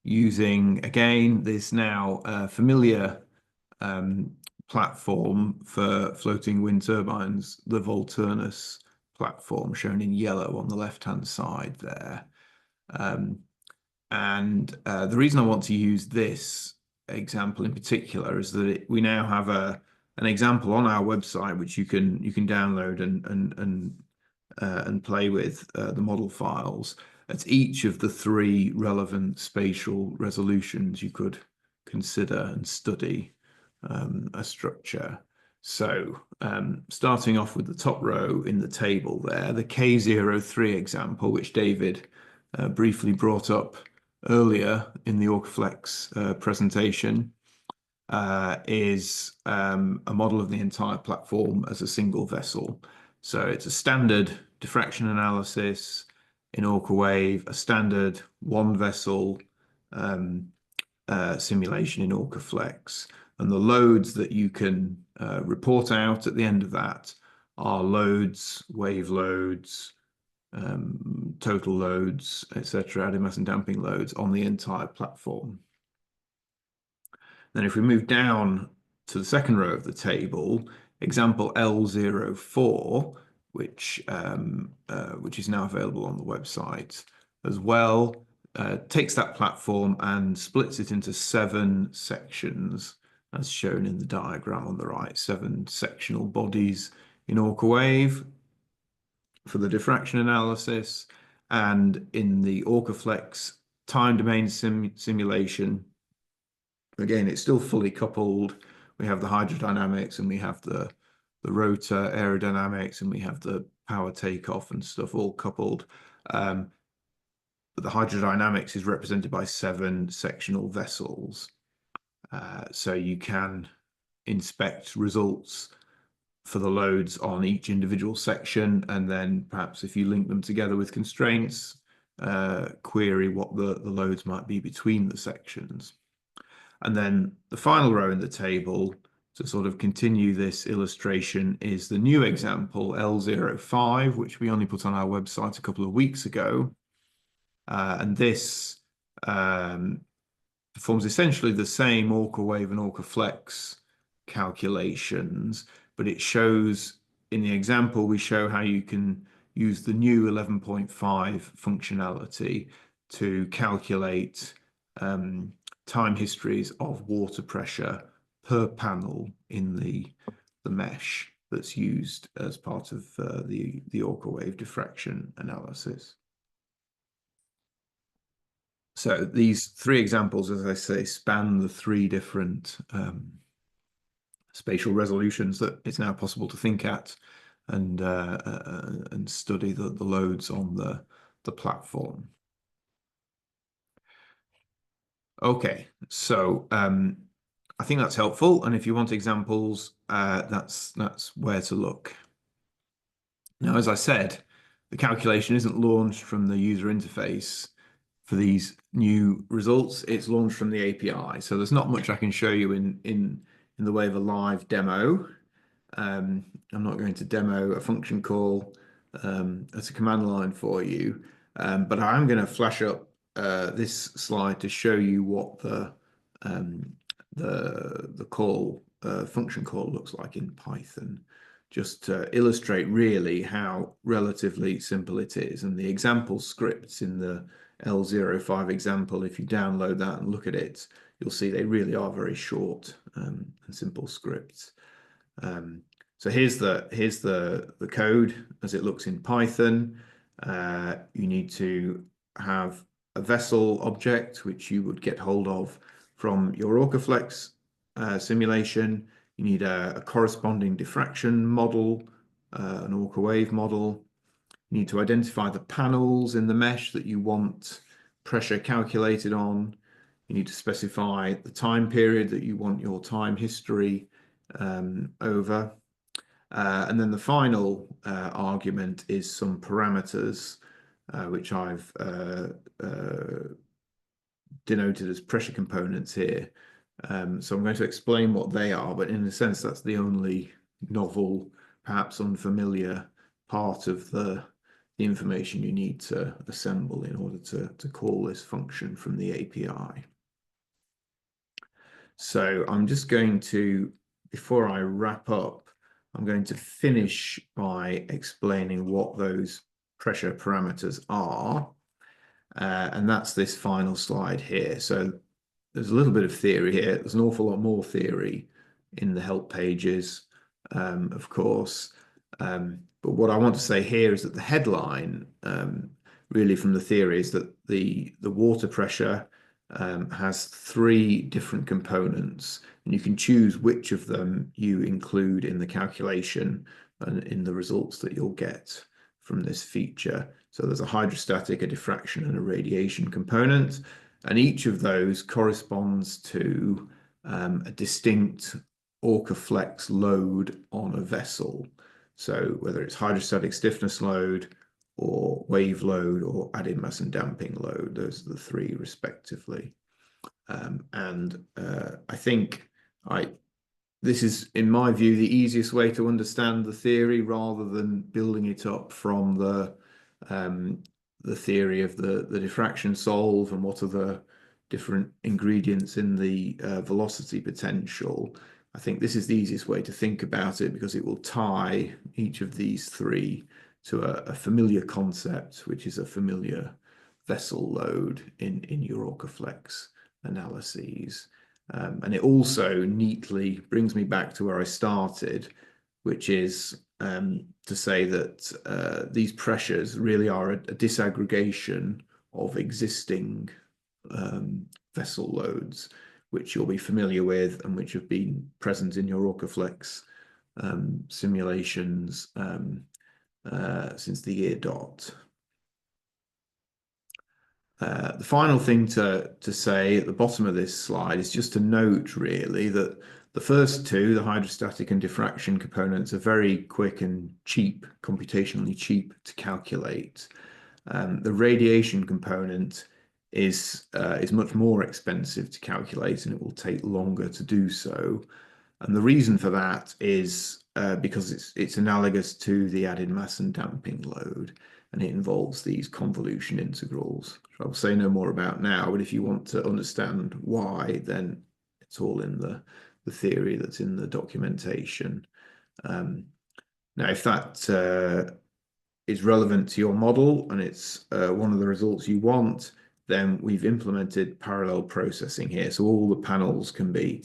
using, again, this now familiar platform for floating wind turbines, the Volturnus platform shown in yellow on the left-hand side there. And the reason I want to use this example in particular is that we now have an example on our website which you can download and play with the model files at each of the three relevant spatial resolutions you could consider and study a structure. So starting off with the top row in the table there, the K03 example, which David briefly brought up earlier in the OrcaFlex presentation, is a model of the entire platform as a single vessel. So it's a standard diffraction analysis in OrcaWave, a standard one vessel simulation in OrcaFlex. And the loads that you can report out at the end of that are loads, wave loads, total loads, etc., eddy mass and damping loads on the entire platform. Then if we move down to the second row of the table, example L04, which is now available on the website as well, takes that platform and splits it into 7 sections, as shown in the diagram on the right, 7 sectional bodies in OrcaWave for the diffraction analysis, and in the OrcaFlex time domain simulation. Again, it's still fully coupled. We have the hydrodynamics and we have the rotor aerodynamics and we have the power takeoff and stuff all coupled. But the hydrodynamics is represented by 7 sectional vessels. So you can inspect results for the loads on each individual section, and then perhaps if you link them together with constraints, query what the loads might be between the sections. And then the final row in the table to sort of continue this illustration is the new example L05, which we only put on our website a couple of weeks ago. And this performs essentially the same OrcaWave and OrcaFlex calculations, but it shows, in the example, we show how you can use the new 11.5 functionality to calculate time histories of water pressure per panel in the mesh that's used as part of the OrcaWave diffraction analysis. So these 3 examples, as I say, span the 3 different spatial resolutions that it's now possible to think at and study the loads on the platform. Okay, so I think that's helpful, and if you want examples, that's where to look. Now, as I said, the calculation isn't launched from the user interface for these new results. It's launched from the API, so there's not much I can show you in the way of a live demo. I'm not going to demo a function call as a command line for you. But I'm going to flash up this slide to show you what the call function call looks like in Python, just to illustrate really how relatively simple it is. And the example scripts in the L05 example, if you download that and look at it, you'll see they really are very short and simple scripts. So here's the code as it looks in Python. You need to have a vessel object which you would get hold of from your OrcaFlex simulation. You need a corresponding diffraction model, an OrcaWave model. You need to identify the panels in the mesh that you want pressure calculated on. You need to specify the time period that you want your time history over. And then the final argument is some parameters, which I've denoted as pressure components here. So I'm going to explain what they are, but in a sense, that's the only novel, perhaps unfamiliar part of the information you need to assemble in order to call this function from the API. So I'm just going to, before I wrap up, I'm going to finish by explaining what those pressure parameters are. And that's this final slide here. So there's a little bit of theory here. There's an awful lot more theory in the help pages, of course. But what I want to say here is that the headline, really from the theory, is that the water pressure has 3 different components, and you can choose which of them you include in the calculation and in the results that you'll get from this feature. So there's a hydrostatic, a diffraction, and a radiation component, and each of those corresponds to a distinct OrcaFlex load on a vessel. So whether it's hydrostatic stiffness load, or wave load, or added mass and damping load, those are the 3 respectively. I think this is, in my view, the easiest way to understand the theory, rather than building it up from the theory of the diffraction solve and what are the different ingredients in the velocity potential. I think this is the easiest way to think about it, because it will tie each of these 3 to a familiar concept, which is a familiar vessel load in your OrcaFlex analyses. And it also neatly brings me back to where I started, which is to say that these pressures really are a disaggregation of existing vessel loads, which you'll be familiar with and which have been present in your OrcaFlex simulations since the year dot. The final thing to say at the bottom of this slide is just to note, really, that the first 2, the hydrostatic and diffraction components, are very quick and cheap, computationally cheap to calculate. The radiation component is much more expensive to calculate, and it will take longer to do so. And the reason for that is because it's analogous to the added mass and damping load, and it involves these convolution integrals, which I'll say no more about now. But if you want to understand why, then it's all in the theory that's in the documentation. Now, if that is relevant to your model and it's one of the results you want, then we've implemented parallel processing here. So all the panels can be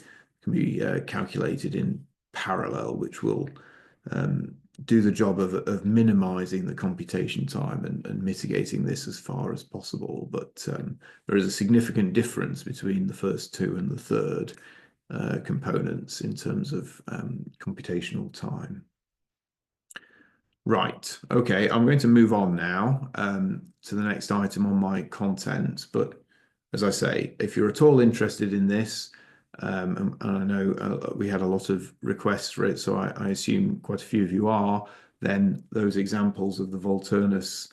calculated in parallel, which will do the job of minimizing the computation time and mitigating this as far as possible. But there is a significant difference between the first 2 and the third components in terms of computational time. Right, okay, I'm going to move on now to the next item on my content. But as I say, if you're at all interested in this, and I know we had a lot of requests for it, so I assume quite a few of you are, then those examples of the Volturnus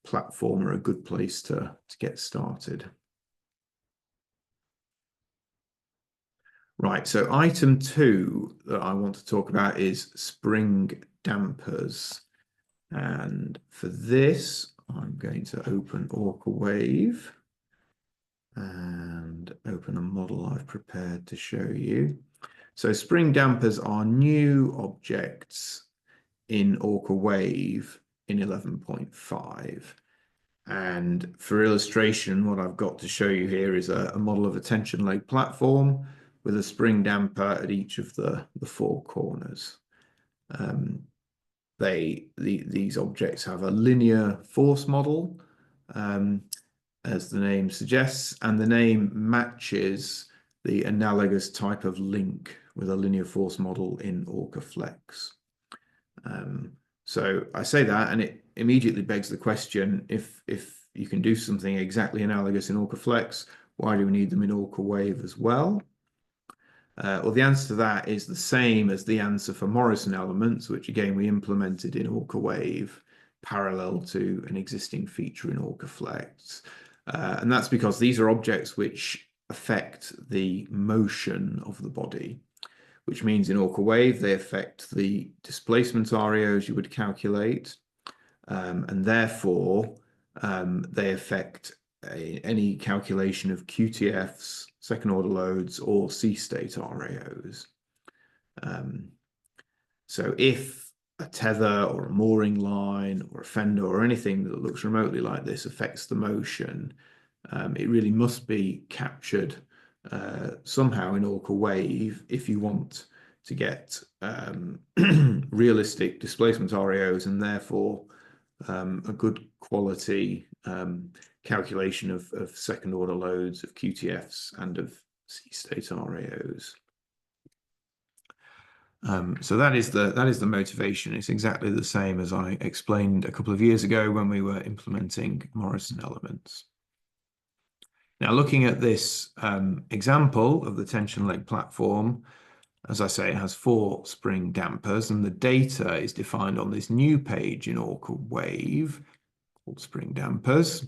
platform are a good place to get started. Right, so item 2 that I want to talk about is spring dampers. And for this, I'm going to open OrcaWave and open a model I've prepared to show you. So spring dampers are new objects in OrcaWave in 11.5. And for illustration, what I've got to show you here is a model of a tension leg platform with a spring damper at each of the four corners. These objects have a linear force model, as the name suggests, and the name matches the analogous type of link with a linear force model in OrcaFlex. So I say that, and it immediately begs the question: if you can do something exactly analogous in OrcaFlex, why do we need them in OrcaWave as well? Well, the answer to that is the same as the answer for Morrison elements, which again we implemented in OrcaWave parallel to an existing feature in OrcaFlex. And that's because these are objects which affect the motion of the body, which means in OrcaWave they affect the displacement REOs you would calculate, and therefore they affect any calculation of QTFs, second order loads, or C-state RAOs. So if a tether or a mooring line or a fender or anything that looks remotely like this affects the motion, it really must be captured somehow in OrcaWave if you want to get realistic displacement RAOs and therefore a good quality calculation of second order loads, of QTFs, and of C-state RAOs. So that is the motivation. It's exactly the same as I explained a couple of years ago when we were implementing Morrison elements. Now, looking at this example of the tension leg platform, as I say, it has 4 spring dampers, and the data is defined on this new page in OrcaWave called spring dampers.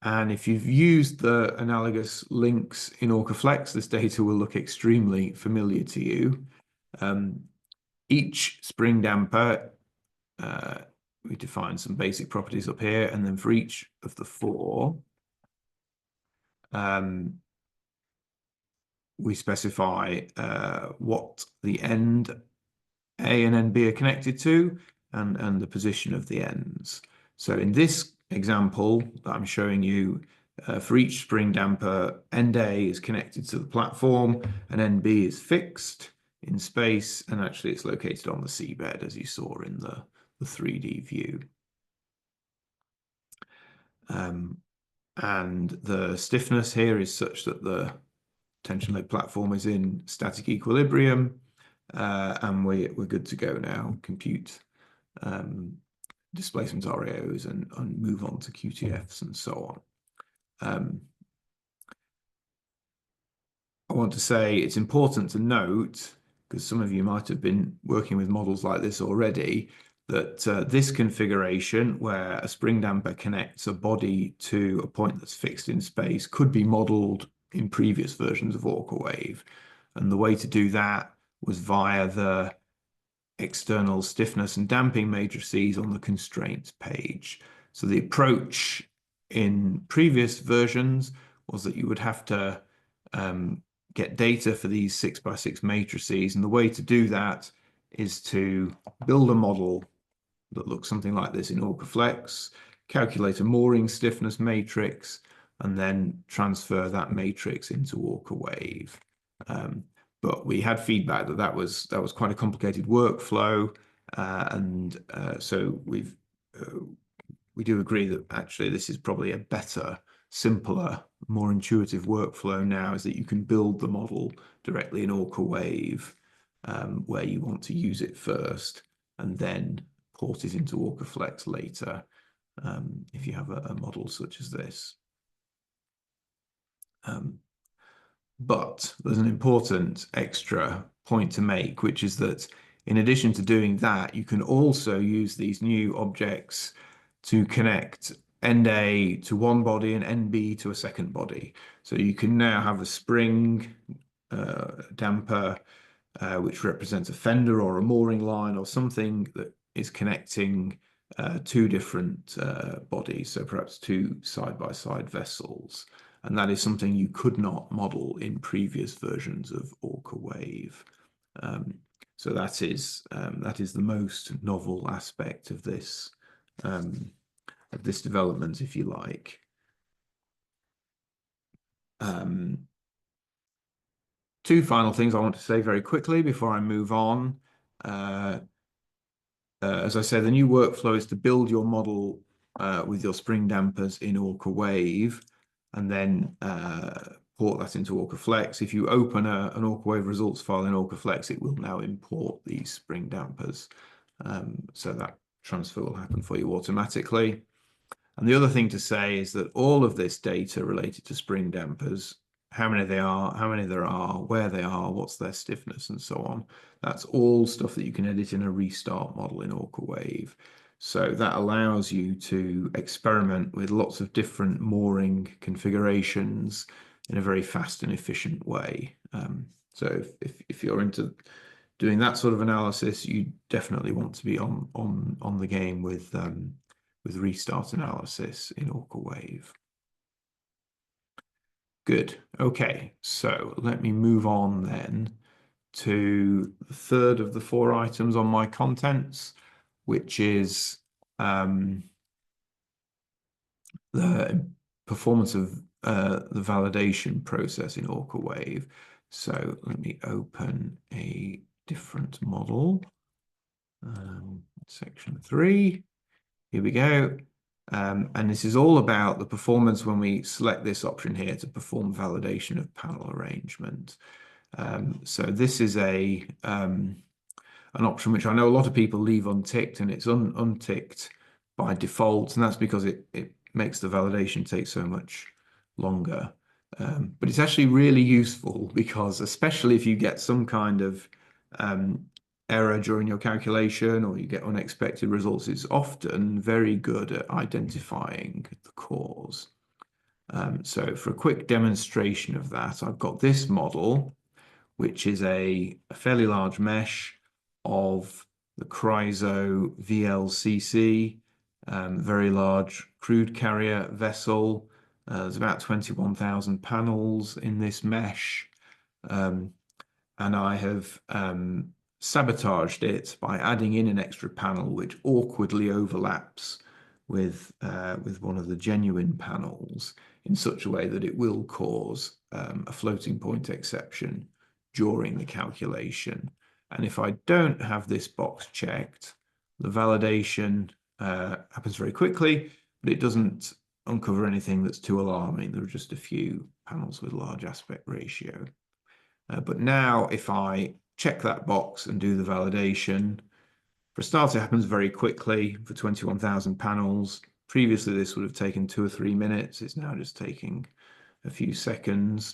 And if you've used the analogous links in OrcaFlex, this data will look extremely familiar to you. Each spring damper, we define some basic properties up here, and then for each of the 4, we specify what the end A and end B are connected to, and the position of the ends. So in this example that I'm showing you, for each spring damper, end A is connected to the platform and end B is fixed in space, and actually it's located on the seabed, as you saw in the 3D view. And the stiffness here is such that the tension leg platform is in static equilibrium, and we're good to go now. Compute displacement RAOs and move on to QTFs and so on. I want to say it's important to note, because some of you might have been working with models like this already, that this configuration, where a spring damper connects a body to a point that's fixed in space, could be modeled in previous versions of OrcaWave. And the way to do that was via the external stiffness and damping matrices on the constraints page. So the approach in previous versions was that you would have to get data for these 6x6 matrices, and the way to do that is to build a model that looks something like this in OrcaFlex, calculate a mooring stiffness matrix, and then transfer that matrix into OrcaWave. But we had feedback that that was quite a complicated workflow, and so we do agree that actually this is probably a better, simpler, more intuitive workflow now, is that you can build the model directly in OrcaWave, where you want to use it first, and then port it into OrcaFlex later, if you have a model such as this. But there's an important extra point to make, which is that in addition to doing that, you can also use these new objects to connect end A to one body and end B to a second body. So you can now have a spring damper, which represents a fender or a mooring line or something that is connecting two different bodies, so perhaps two side-by-side vessels. And that is something you could not model in previous versions of OrcaWave. So that is the most novel aspect of this development, if you like. Two final things I want to say very quickly before I move on. As I said, the new workflow is to build your model with your spring dampers in OrcaWave and then port that into OrcaFlex. If you open an OrcaWave results file in OrcaFlex, it will now import these spring dampers. So that transfer will happen for you automatically. And the other thing to say is that all of this data related to spring dampers, how many there are, where they are, what's their stiffness, and so on, that's all stuff that you can edit in a restart model in OrcaWave. So that allows you to experiment with lots of different mooring configurations in a very fast and efficient way. So if you're into doing that sort of analysis, you definitely want to be on the game with restart analysis in OrcaWave. Good. Okay, so let me move on then to the third of the 4 items on my contents, which is the performance of the validation process in OrcaWave. So let me open a different model. Section 3. Here we go. And this is all about the performance when we select this option here to perform validation of panel arrangement. So this is an option which I know a lot of people leave unticked, and it's unticked by default, and that's because it makes the validation take so much longer. But it's actually really useful because, especially if you get some kind of error during your calculation or you get unexpected results, it's often very good at identifying the cause. So for a quick demonstration of that, I've got this model, which is a fairly large mesh of the Chryso VLCC, very large crude carrier vessel. There's about 21,000 panels in this mesh. And I have sabotaged it by adding in an extra panel which awkwardly overlaps with one of the genuine panels in such a way that it will cause a floating point exception during the calculation. And if I don't have this box checked, the validation happens very quickly, but it doesn't uncover anything that's too alarming. There are just a few panels with large aspect ratio. But now if I check that box and do the validation, for a start, it happens very quickly for 21,000 panels. Previously, this would have taken 2 or 3 minutes. It's now just taking a few seconds.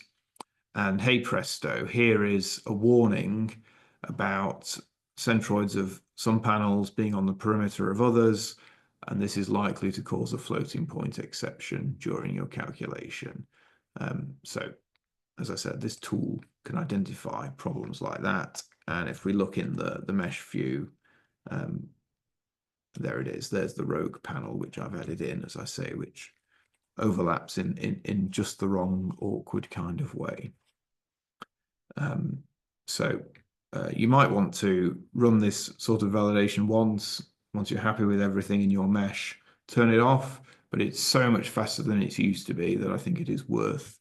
And hey presto, here is a warning about centroids of some panels being on the perimeter of others, and this is likely to cause a floating point exception during your calculation. So, as I said, this tool can identify problems like that. And if we look in the mesh view, there it is. There's the rogue panel, which I've added in, as I say, which overlaps in just the wrong, awkward kind of way. So you might want to run this sort of validation once you're happy with everything in your mesh, turn it off, but it's so much faster than it used to be that I think it is worth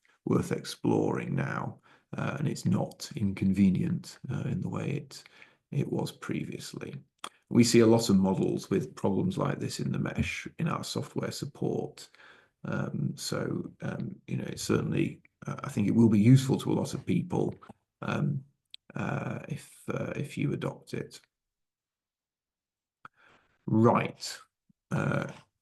exploring now, and it's not inconvenient in the way it was previously. We see a lot of models with problems like this in the mesh in our software support. So you know, it's certainly I think it will be useful to a lot of people if you adopt it. Right.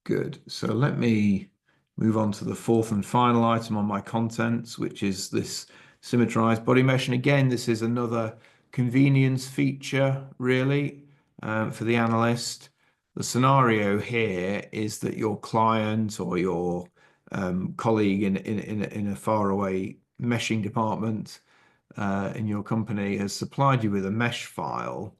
Good. So let me move on to the 4th and final item on my contents, which is this symmetrized body mesh. And again, this is another convenience feature, really, for the analyst. The scenario here is that your client or your colleague in a faraway meshing department in your company has supplied you with a mesh file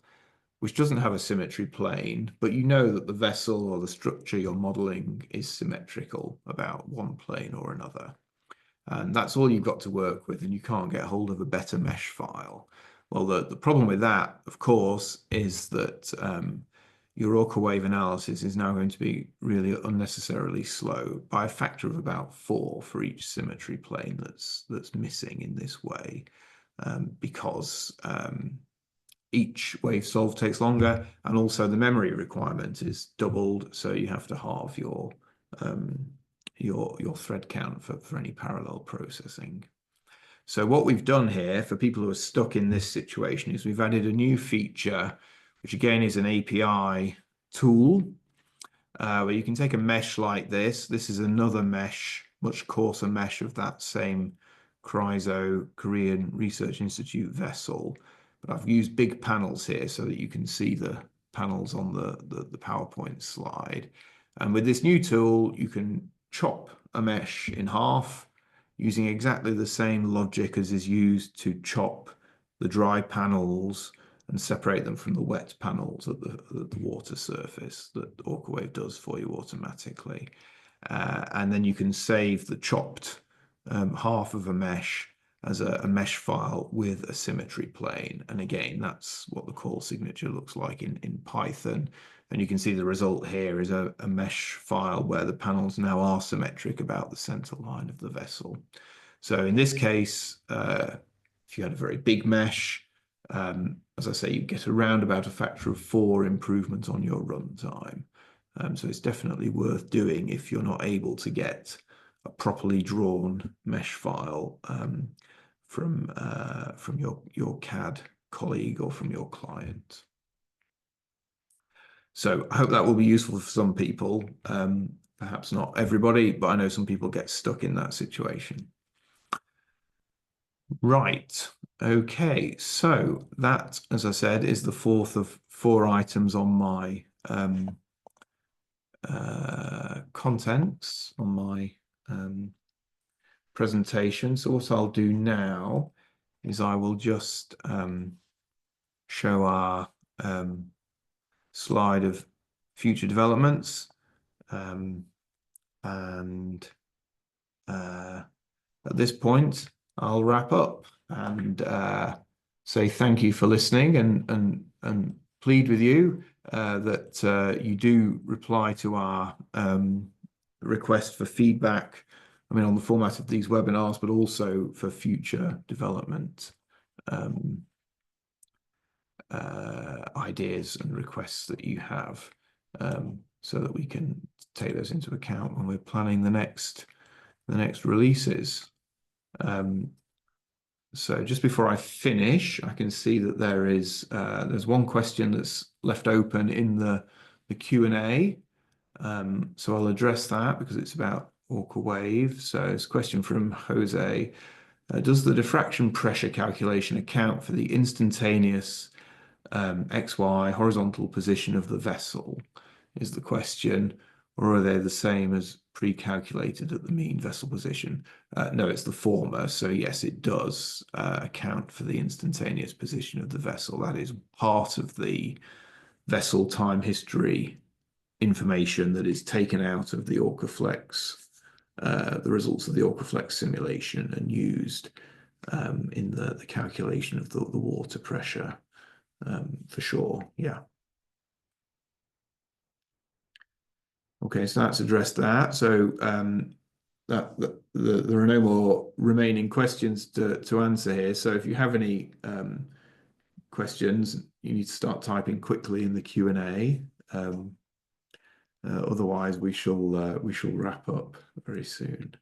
which doesn't have a symmetry plane, but you know that the vessel or the structure you're modeling is symmetrical about one plane or another. And that's all you've got to work with, and you can't get hold of a better mesh file. Well, the problem with that, of course, is that your OrcaWave analysis is now going to be really unnecessarily slow by a factor of about 4 for each symmetry plane that's missing in this way, because each wave solve takes longer, and also the memory requirement is doubled, so you have to halve your thread count for any parallel processing. So what we've done here for people who are stuck in this situation is we've added a new feature, which again is an API tool, where you can take a mesh like this. This is another mesh, much coarser mesh of that same CRISO, Korean Research Institute vessel. But I've used big panels here so that you can see the panels on the PowerPoint slide. And with this new tool, you can chop a mesh in half using exactly the same logic as is used to chop the dry panels and separate them from the wet panels at the water surface that OrcaWave does for you automatically. And then you can save the chopped half of a mesh as a mesh file with a symmetry plane. And again, that's what the call signature looks like in Python. And you can see the result here is a mesh file where the panels now are symmetric about the center line of the vessel. So in this case, if you had a very big mesh, as I say, you get around about a factor of 4 improvement on your runtime. So it's definitely worth doing if you're not able to get a properly drawn mesh file from your CAD colleague or from your client. So I hope that will be useful for some people, perhaps not everybody, but I know some people get stuck in that situation. Right, okay, so that, as I said, is the 4th of 4 items on my contents, on my presentation. So what I'll do now is I will just show our slide of future developments, and at this point I'll wrap up and say thank you for listening, and plead with you that you do reply to our request for feedback, I mean, on the format of these webinars, but also for future development ideas and requests that you have, so that we can take those into account when we're planning the next releases. So just before I finish, I can see that there's one question that's left open in the Q&A. So I'll address that because it's about OrcaWave. So it's a question from Jose. Does the diffraction pressure calculation account for the instantaneous XY horizontal position of the vessel, is the question, or are they the same as pre-calculated at the mean vessel position? No, it's the former. So yes, it does account for the instantaneous position of the vessel. That is part of the vessel time history information that is taken out of the OrcaFlex, the results of the OrcaFlex simulation, and used in the calculation of the water pressure, for sure. Yeah. Okay, so that's addressed that. So there are no more remaining questions to answer here. So if you have any questions, you need to start typing quickly in the Q&A. Otherwise, we shall wrap up very soon.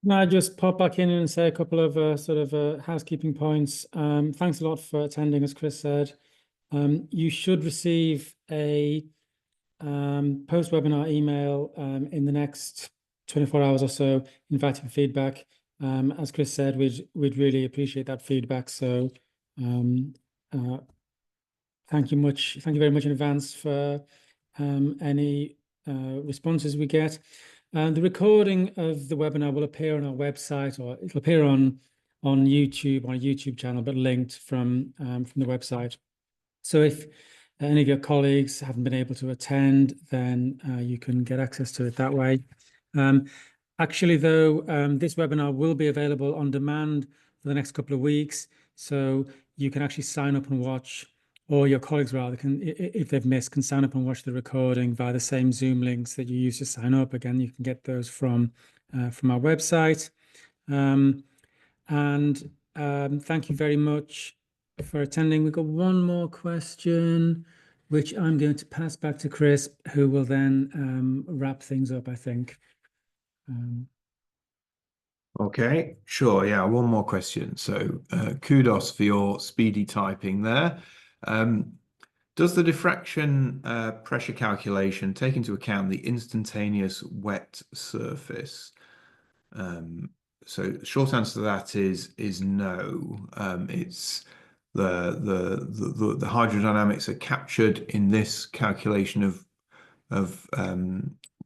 Can I just pop back in and say a couple of sort of housekeeping points? Thanks a lot for attending, as Chris said. You should receive a post-webinar email in the next 24 hours or so, inviting feedback. As Chris said, we'd really appreciate that feedback. So thank you very much in advance for any responses we get. And the recording of the webinar will appear on our website, or it'll appear on on YouTube, on a YouTube channel, but linked from the website. So if any of your colleagues haven't been able to attend, then you can get access to it that way. Actually, though, this webinar will be available on demand for the next couple of weeks. So you can actually sign up and watch, or your colleagues rather, can, if they've missed, can sign up and watch the recording via the same Zoom links that you use to sign up. Again, you can get those from our website. Thank you very much for attending. We've got one more question, which I'm going to pass back to Chris, who will then wrap things up, I think. Okay, sure. Yeah, one more question. So kudos for your speedy typing there. Does the diffraction pressure calculation take into account the instantaneous wet surface? So short answer to that is no. It's the hydrodynamics are captured in this calculation of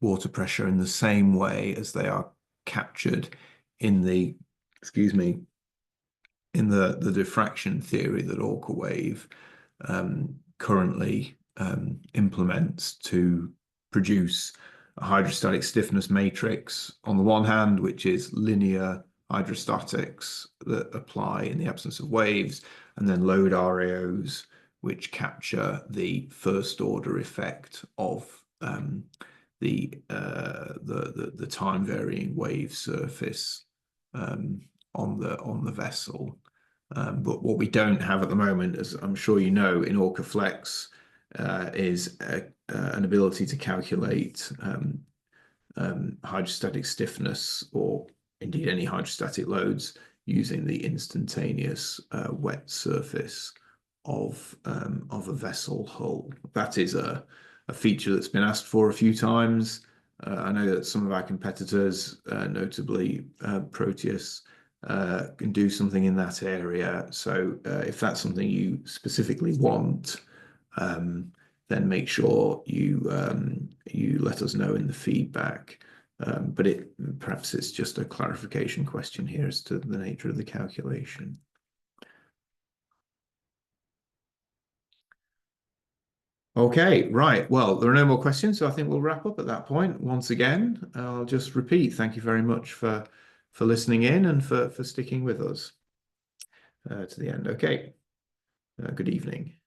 water pressure in the same way as they are captured in the, in the diffraction theory that OrcaWave currently implements to produce a hydrostatic stiffness matrix on the one hand, which is linear hydrostatics that apply in the absence of waves, and then load RAOs, which capture the first order effect of the time varying wave surface on the vessel. But what we don't have at the moment, as I'm sure you know, in OrcaFlex is an ability to calculate hydrostatic stiffness, or indeed any hydrostatic loads, using the instantaneous wet surface of a vessel hull. That is a feature that's been asked for a few times. I know that some of our competitors, notably Proteus, can do something in that area. So if that's something you specifically want, then make sure you let us know in the feedback. But perhaps it's just a clarification question here as to the nature of the calculation. Okay, right. Well, there are no more questions, so I think we'll wrap up at that point. Once again, I'll just repeat, thank you very much for listening in and for sticking with us to the end. Okay, good evening.